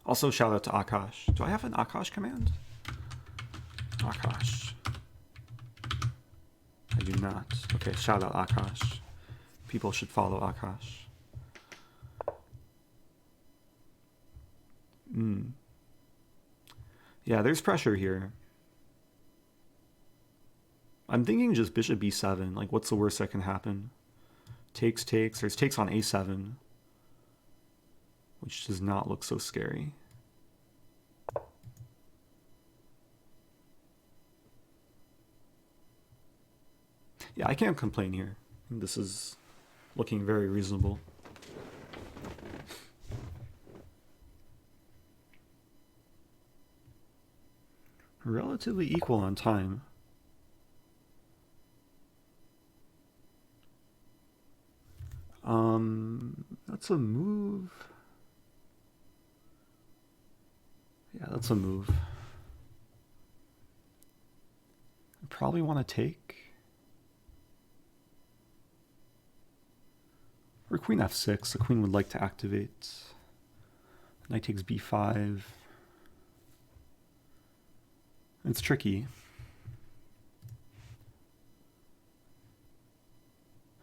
Also, shout out to Akash. Do I have an Akash command? Akash. I do not. Okay, shout out Akash. People should follow Akash. Yeah, there's pressure here. I'm thinking just bishop b7. Like, what's the worst that can happen? Takes. There's takes on a7. Which does not look so scary. Yeah, I can't complain here. This is looking very reasonable. Relatively equal on time. That's a move. Yeah, that's a move. I probably want to take. Or queen f6. The queen would like to activate. Knight takes b5. It's tricky.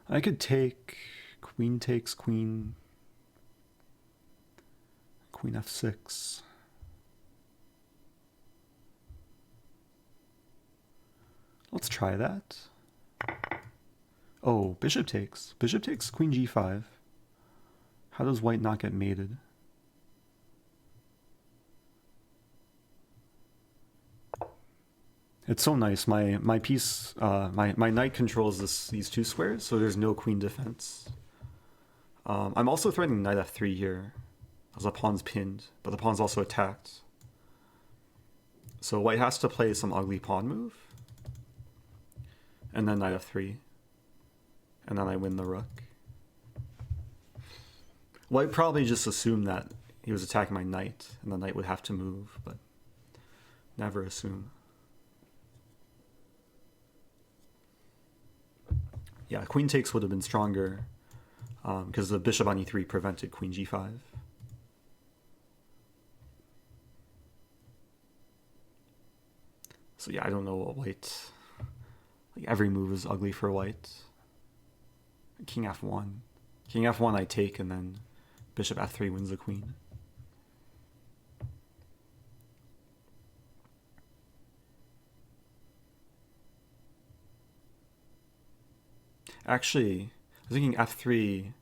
I could take queen takes queen. Queen f6. Let's try that. Oh, bishop takes. Bishop takes queen g5. How does white not get mated? It's so nice. My piece, my knight controls these two squares, so there's no queen defense. I'm also threatening knight f3 here, as the pawn's pinned, but the pawn's also attacked. So white has to play some ugly pawn move, and then knight f3, and then I win the rook. White probably just assumed that he was attacking my knight, and the knight would have to move, but never assume. Yeah, queen takes would have been stronger because the bishop on e3 prevented queen g5. So yeah, I don't know what white... Like every move is ugly for white. King f1. King f1 I take, and then bishop f3 wins the queen. Actually, I was thinking f3,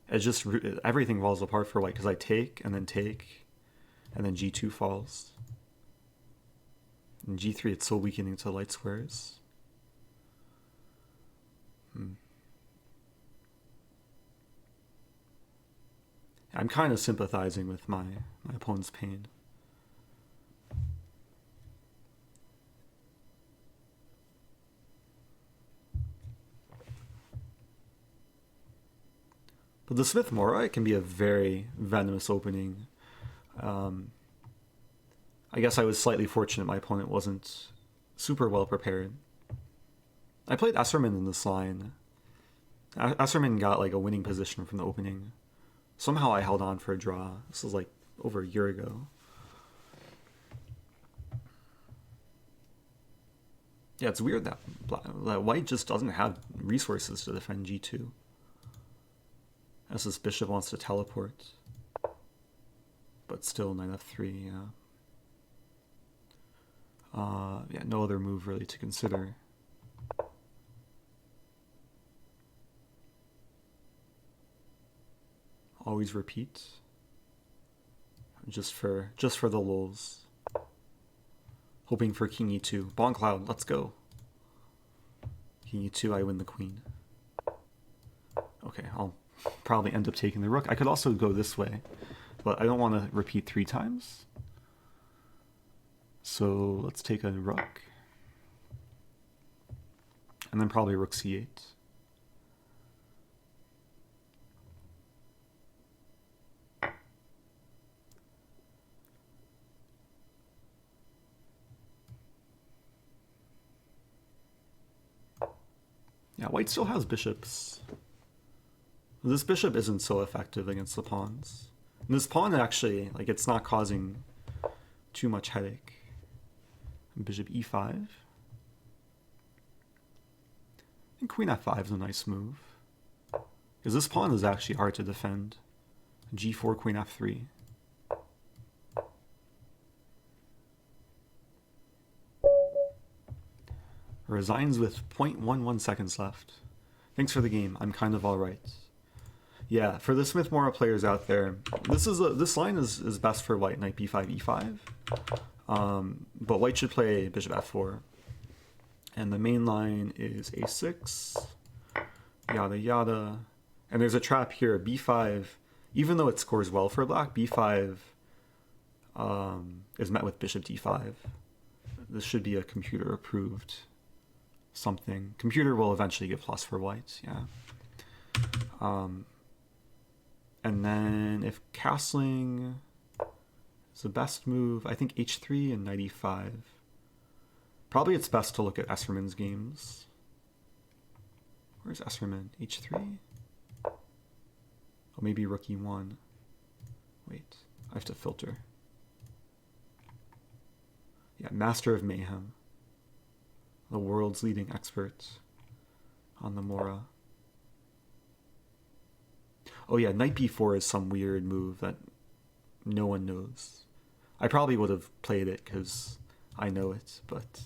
it just, everything falls apart for white because I take, and then g2 falls. And g3, it's so weakening to light squares. I'm kind of sympathizing with my opponent's pain. But the Smith-Morra, it can be a very venomous opening. I guess I was slightly fortunate my opponent wasn't super well prepared. I played Ezrazeev in this line. Ezrazeev got like a winning position from the opening. Somehow I held on for a draw. This was like over a year ago. Yeah, it's weird that white just doesn't have resources to defend g2. As this bishop wants to teleport. But but still knight f3, yeah. Yeah, no other move really to consider. Always repeat. Just for the lulz. Hoping for king e2. Bon cloud, let's go. King e2, I win the queen. Okay, I'll probably end up taking the rook. I could also go this way, but I don't want to repeat 3 times. So let's take a rook. And then probably rook c8. Yeah, white still has bishops. This bishop isn't so effective against the pawns. And this pawn actually, like, it's not causing too much headache. Bishop e5. And queen f5 is a nice move. Because this pawn is actually hard to defend. g4, queen f3. Resigns with 0.11 seconds left. Thanks for the game. I'm kind of alright. Yeah, for the Smith Morra players out there, this line is best for white. Knight b5, e5. But white should play bishop f4. And the main line is a6. Yada yada. And there's a trap here. b5, even though it scores well for black, b5 is met with bishop d5. This should be a computer approved something. Computer will eventually give plus for white, yeah. And then if castling is the best move, I think h3 and knight e5. Probably it's best to look at Esserman's games. Where's Esserman? h3? Oh, maybe rook e1. Wait, I have to filter. Yeah, Master of Mayhem. The world's leading expert on the Morra. Oh yeah, knight b4 is some weird move that no one knows. I probably would have played it because I know it, but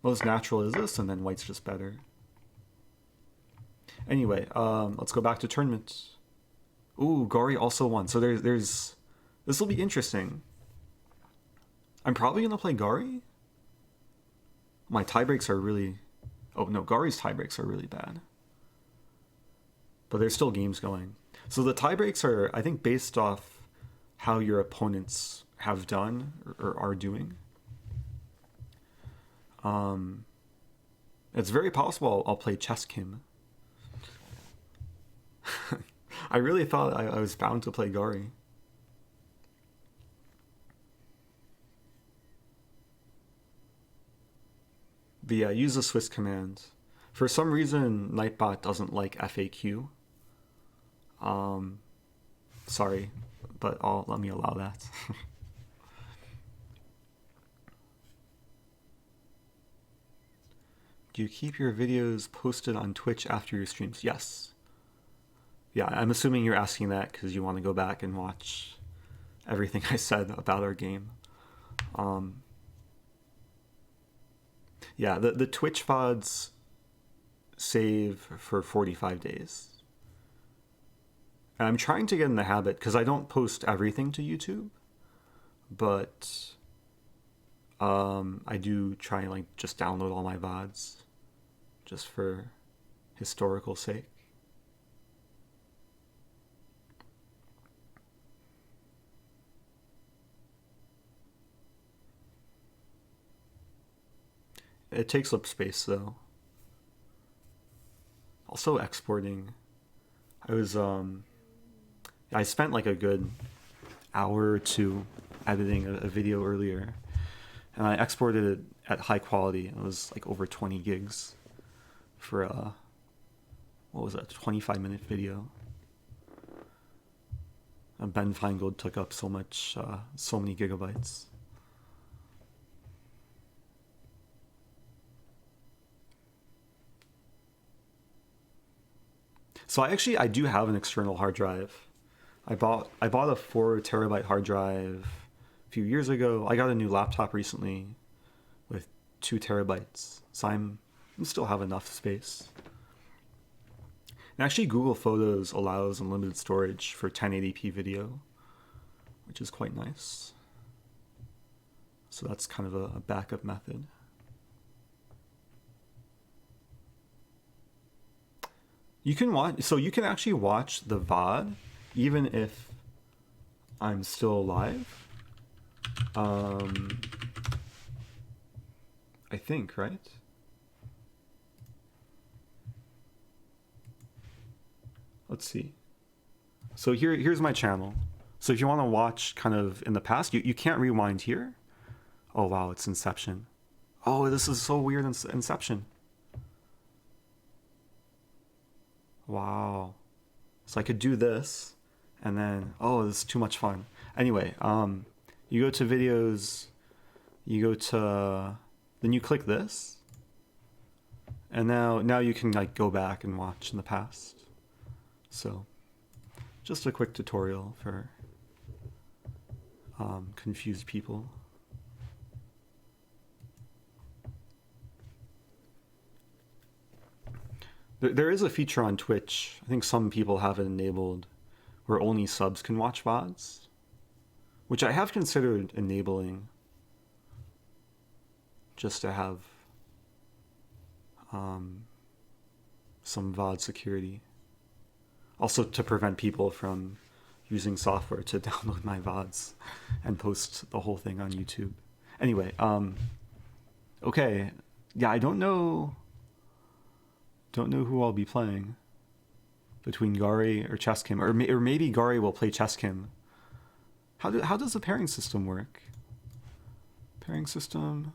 most natural is this, and then white's just better. Anyway, let's go back to tournament. Ooh, Gori also won. So there's this will be interesting. I'm probably gonna play Gori. My tiebreaks are really... Oh, no, Gari's tiebreaks are really bad. But there's still games going. So the tiebreaks are, I think, based off how your opponents have done or are doing. It's very possible I'll play Chess Kim. I really thought I was bound to play Gari. But yeah, use the Swiss command. For some reason, Nightbot doesn't like FAQ. Sorry, but let me allow that. Do you keep your videos posted on Twitch after your streams? Yes. Yeah, I'm assuming you're asking that because you want to go back and watch everything I said about our game. Yeah, the Twitch VODs save for 45 days. And I'm trying to get in the habit, because I don't post everything to YouTube, but I do try and like just download all my VODs just for historical sake. It takes up space though. Also exporting. I spent like a good hour or two editing a video earlier, and I exported it at high quality. It was like over 20 gigs for a, what was that, 25-minute video. And Ben Feingold took up so many gigabytes. So I do have an external hard drive. I bought a 4 terabyte hard drive a few years ago. I got a new laptop recently with 2 terabytes, so I still have enough space. And actually, Google Photos allows unlimited storage for 1080p video, which is quite nice. So that's kind of a backup method. You can watch, so you can actually watch the VOD even if I'm still alive. I think, right? Let's see. So here's my channel. So if you want to watch kind of in the past, you can't rewind here. Oh wow, it's Inception. Oh, this is so weird, Inception. Wow. So I could do this, and then, oh, this is too much fun. Anyway, you go to videos, then you click this, and now you can like go back and watch in the past. So, just a quick tutorial for confused people. There is a feature on Twitch, I think some people have it enabled, where only subs can watch VODs, which I have considered enabling just to have some VOD security. Also to prevent people from using software to download my VODs and post the whole thing on YouTube. Anyway, okay, yeah, I don't know who I'll be playing between Gari or Chesskim, or maybe Gari will play Chesskim. How does the pairing system work? Pairing system,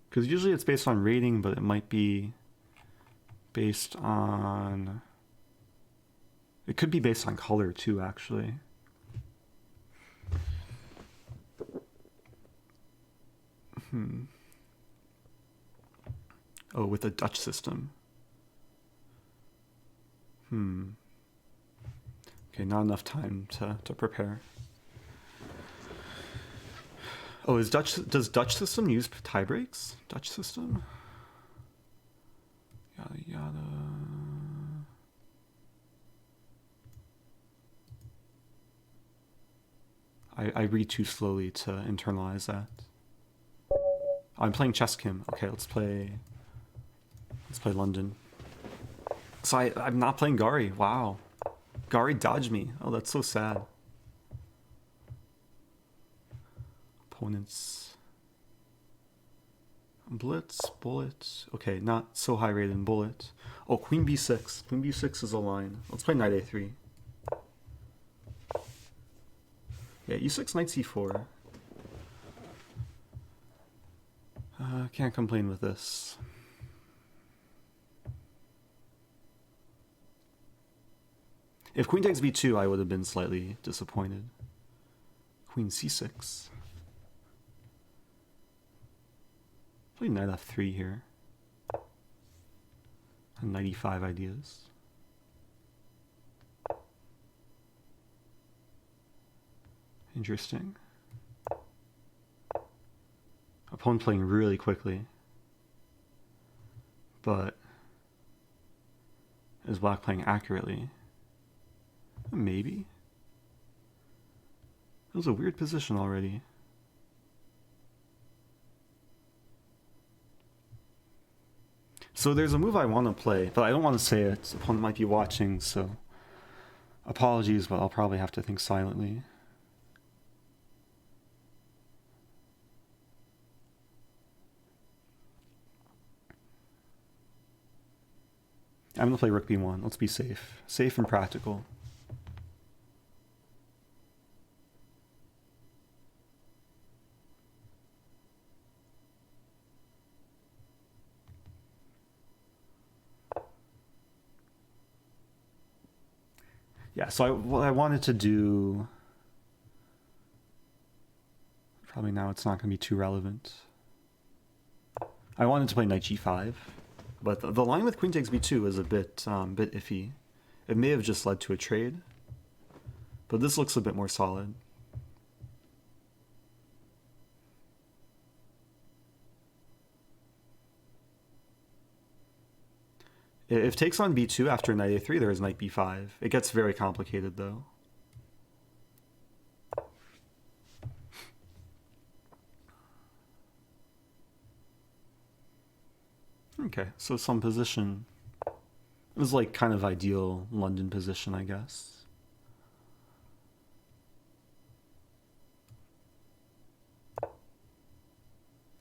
because usually it's based on rating, but it might be based on, it could be based on color too, actually. Oh, with a Dutch system. Okay, not enough time to prepare. Oh, does Dutch system use tie breaks? Dutch system? Yada yada. I read too slowly to internalize that. I'm playing Chesskim. Okay, let's play London. So I'm not playing Gari. Wow. Gari dodged me. Oh, that's so sad. Opponents. Blitz, bullet. Okay, not so high rated in bullet. Oh, queen b6. Queen b6 is a line. Let's play knight a3. Yeah, e6, knight c4. Can't complain with this. If queen takes b2, I would have been slightly disappointed. Queen c6. Play knight f3 here. And knight e5 ideas. Interesting. Opponent playing really quickly. But is black playing accurately? Maybe. It was a weird position already. So there's a move I want to play, but I don't want to say it. The opponent might be watching, so apologies, but I'll probably have to think silently. I'm going to play rook b1. Let's be safe. Safe and practical. Yeah, so what I wanted to do, probably now it's not going to be too relevant. I wanted to play knight g5. But the line with queen takes b2 is a bit iffy. It may have just led to a trade, but this looks a bit more solid. If takes on b2 after knight a3, there is knight b5. It gets very complicated though. Okay, so some position. It was like kind of ideal London position, I guess.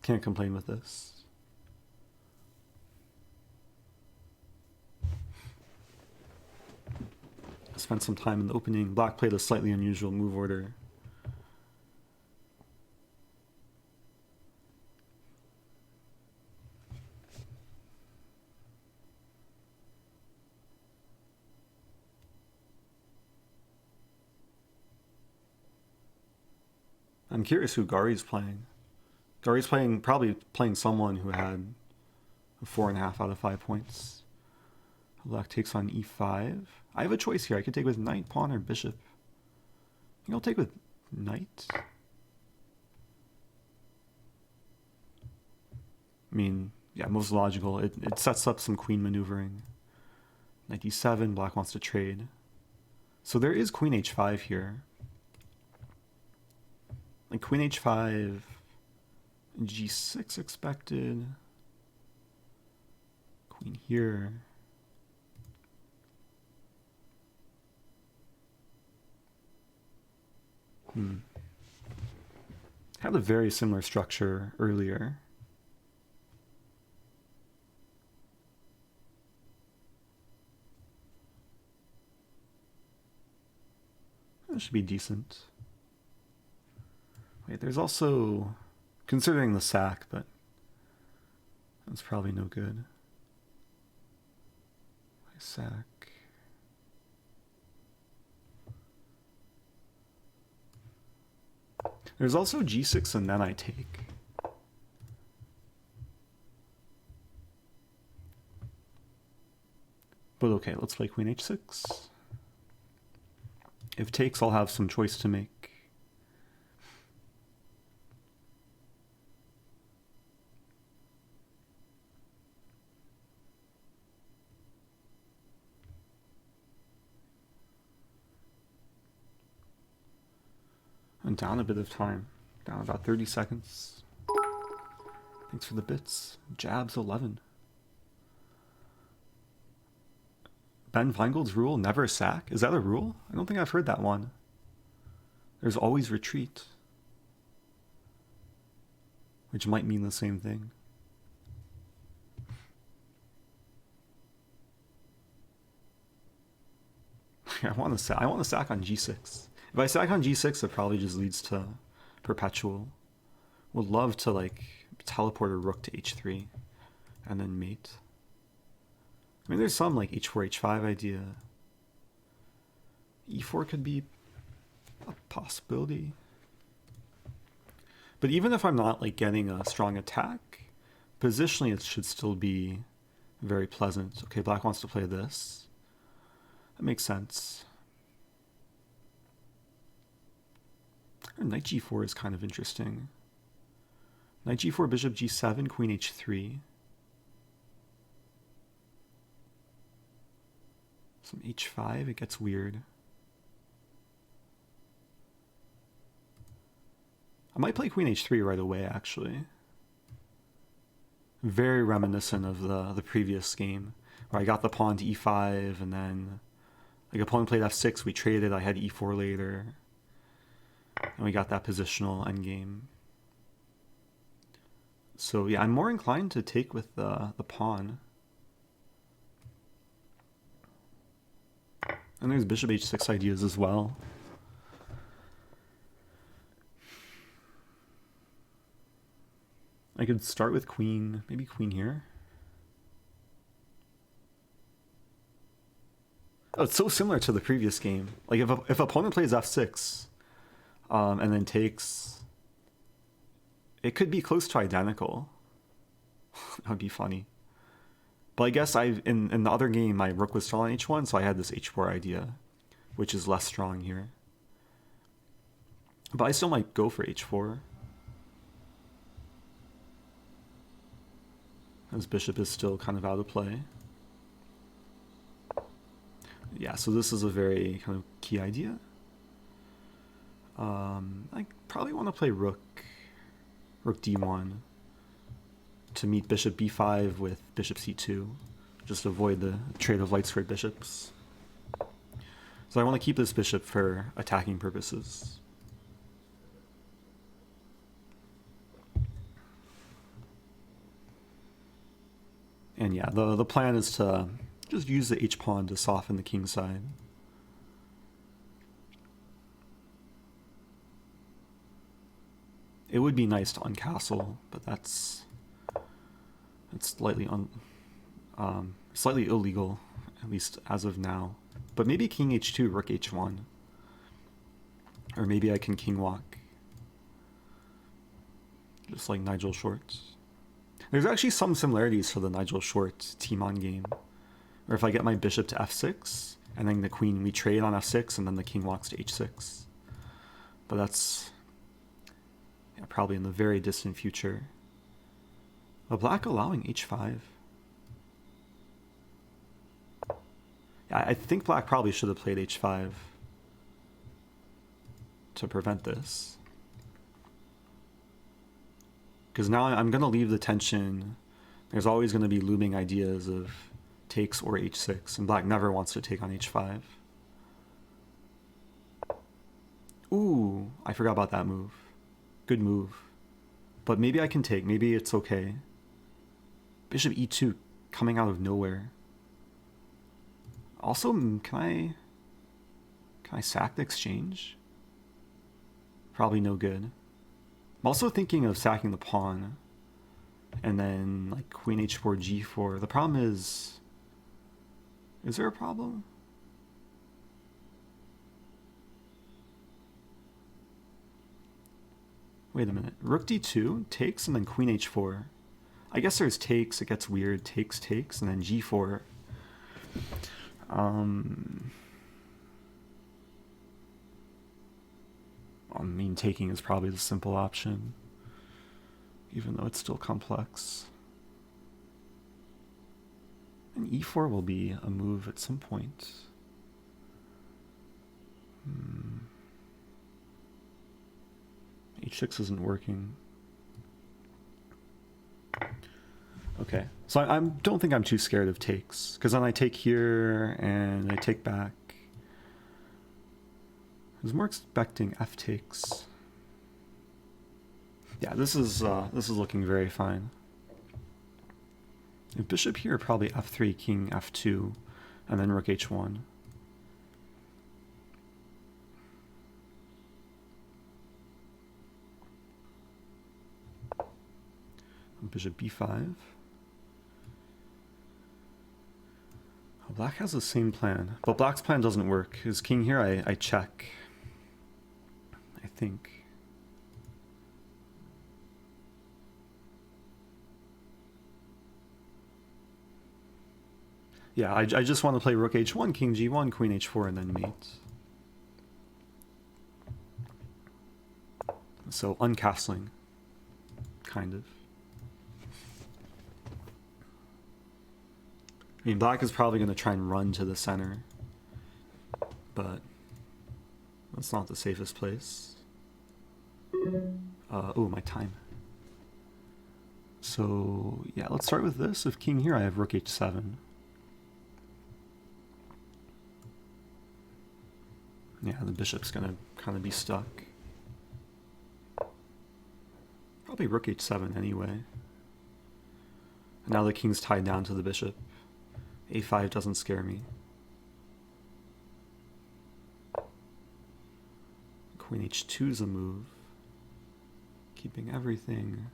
Can't complain with this. I spent some time in the opening. Black played a slightly unusual move order. I'm curious who Gari's playing. Gari's probably playing someone who had 4.5 out of 5 points. Black takes on e5. I have a choice here. I could take with knight, pawn, or bishop. I think I'll take with knight. I mean, yeah, most logical. It sets up some queen maneuvering. Knight d7, black wants to trade. So there is queen h5 here. Like queen h5, g6 expected. Queen here. Had a very similar structure earlier. That should be decent. Wait, there's also, considering the sack, but that's probably no good. I sack. There's also g6 and then I take. But okay, let's play queen h6. If takes, I'll have some choice to make. And down a bit of time. Down about 30 seconds. Thanks for the bits. Jabs 11. Ben Feingold's rule, never sack? Is that a rule? I don't think I've heard that one. There's always retreat. Which might mean the same thing. I want to sack on g6. If I sack on g6, it probably just leads to perpetual. Would love to like teleport a rook to h3 and then mate. I mean, there's some like h4, h5 idea. e4 could be a possibility. But even if I'm not like getting a strong attack, positionally it should still be very pleasant. Okay, black wants to play this. That makes sense. Knight g4 is kind of interesting. Knight g4, bishop g7, queen h3. Some h5, it gets weird. I might play queen h3 right away, actually. Very reminiscent of the previous game, where I got the pawn to e5, and then like opponent played f6, we traded, I had e4 later. And we got that positional endgame. So yeah, I'm more inclined to take with the pawn. And there's bishop h6 ideas as well. I could start with queen, maybe queen here. Oh, it's so similar to the previous game. Like if opponent plays f6, and then takes, it could be close to identical. That would be funny. But I guess in the other game, my rook was still on h1, so I had this h4 idea, which is less strong here. But I still might go for h4. As bishop is still kind of out of play. Yeah, so this is a very kind of key idea. I probably want to play rook d1 to meet bishop b5 with bishop c2, just to avoid the trade of light squared bishops. So I want to keep this bishop for attacking purposes. And yeah, the plan is to just use the h-pawn to soften the king side. It would be nice to uncastle, but that's slightly slightly illegal, at least as of now. But maybe king h2, rook h1. Or maybe I can king walk. Just like Nigel Short. There's actually some similarities to the Nigel Short Timon game. Or if I get my bishop to f6, and then the queen, we trade on f6, and then the king walks to h6. But that's probably in the very distant future. A black allowing h5. Yeah, I think black probably should have played h5 to prevent this. Because now I'm going to leave the tension. There's always going to be looming ideas of takes or h6, and black never wants to take on h5. Ooh, I forgot about that move. Good move. But maybe I can take, maybe it's okay. Bishop e2 coming out of nowhere. Also, can I sack the exchange? Probably no good. I'm also thinking of sacking the pawn, and then like queen h4, g4. The problem is there a problem? Wait a minute. Rook d2 takes, and then queen h4. I guess there's takes. It gets weird. Takes, and then g4. I mean, taking is probably the simple option, even though it's still complex. And e4 will be a move at some point. H6 isn't working. Okay, so I don't think I'm too scared of takes, because then I take here and I take back. I was more expecting f takes. Yeah, this is looking very fine. If bishop here, probably f3, king f2, and then rook h1. Bishop b5. Black has the same plan, but black's plan doesn't work. His king here, I check. I think. Yeah, I just want to play rook h1, king g1, queen h4, and then mate. So uncastling, kind of. I mean, black is probably going to try and run to the center, but that's not the safest place. Oh, my time. So, yeah, let's start with this. If king here, I have rook h7. Yeah, the bishop's going to kind of be stuck. Probably rook h7 anyway. Now the king's tied down to the bishop. a5 doesn't scare me. Queen h2 is a move. Keeping everything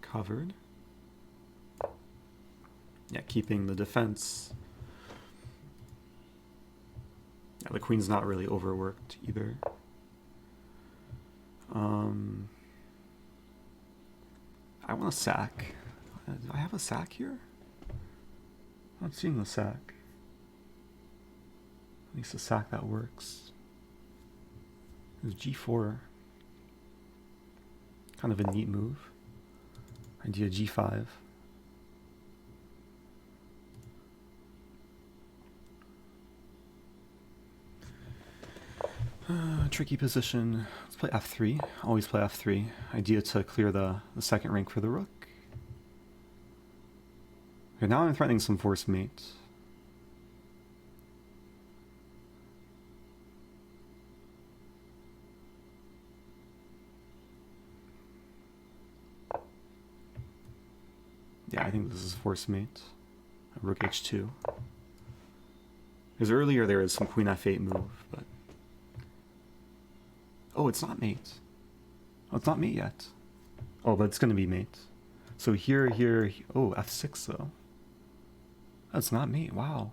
covered. Yeah, keeping the defense. Yeah, the queen's not really overworked either. I want to sack. Do I have a sack here? Not seeing the sack. At least a sack that works. There's g4. Kind of a neat move. Idea g5. Tricky position. Let's play f3. Always play f3. Idea to clear the second rank for the rook. Okay, now I'm threatening some forced mate. Yeah, I think this is forced mate. Rook h2. Because earlier there was some queen f8 move, but... Oh, it's not mate. Oh, it's not mate yet. Oh, but it's going to be mate. So here... Oh, f6 though. That's not mate, wow.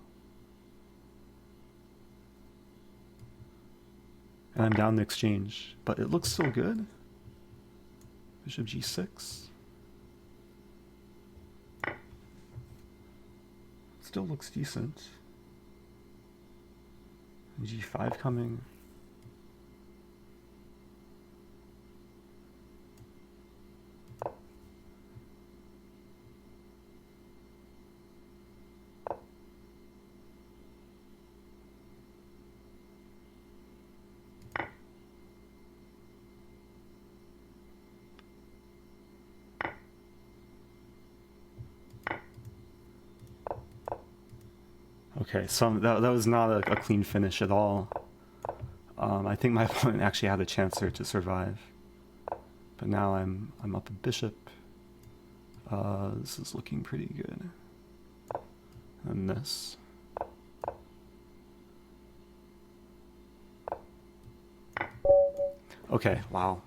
And I'm down the exchange, but it looks so good. Bishop g6. Still looks decent. g5 coming. Okay, so that was not a clean finish at all. I think my opponent actually had a chance there to survive. But now I'm up a bishop. This is looking pretty good. And this. Okay, wow.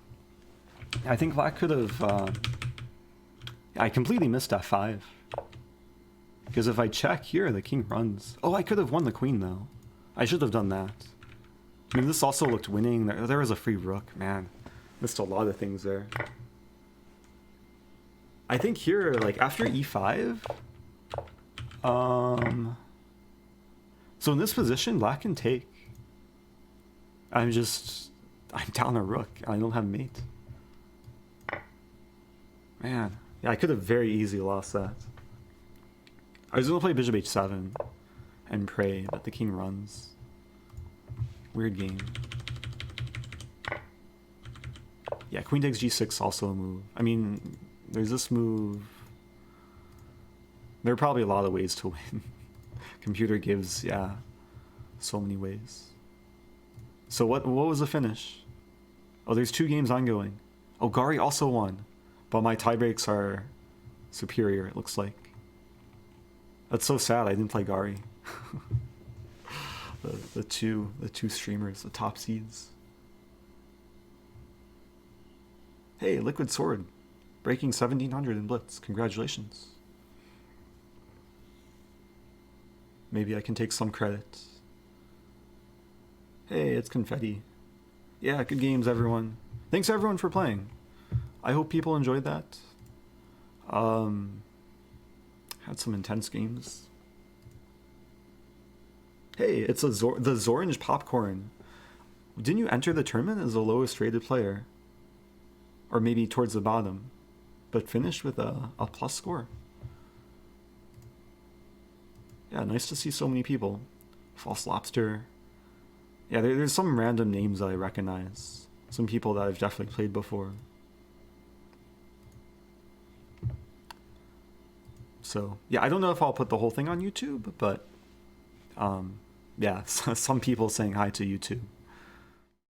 I think Vlad could have... I completely missed f5. Because if I check here, the king runs. Oh, I could have won the queen, though. I should have done that. I mean, this also looked winning. There was a free rook. Man, missed a lot of things there. I think here, like, after e5... So in this position, black can take. I'm down a rook. I don't have mate. Man. Yeah, I could have very easily lost that. I was going to play bishop h7 and pray, but the king runs. Weird game. Yeah, queen takes g6 also a move. I mean, there's this move. There are probably a lot of ways to win. Computer gives, yeah, so many ways. So what was the finish? Oh, there's 2 games ongoing. Oh, Gari also won. But my tiebreaks are superior, it looks like. That's so sad. I didn't play Gari. the two streamers, the top seeds. Hey, Liquid Sword, breaking 1700 in Blitz. Congratulations. Maybe I can take some credit. Hey, it's confetti. Yeah, good games, everyone. Thanks everyone for playing. I hope people enjoyed that. Had some intense games. Hey, it's the Zorange Popcorn. Didn't you enter the tournament as the lowest rated player? Or maybe towards the bottom, but finished with a plus score. Yeah, nice to see so many people. False Lobster. Yeah, there's some random names that I recognize. Some people that I've definitely played before. So, yeah, I don't know if I'll put the whole thing on YouTube, but, yeah, some people saying hi to YouTube.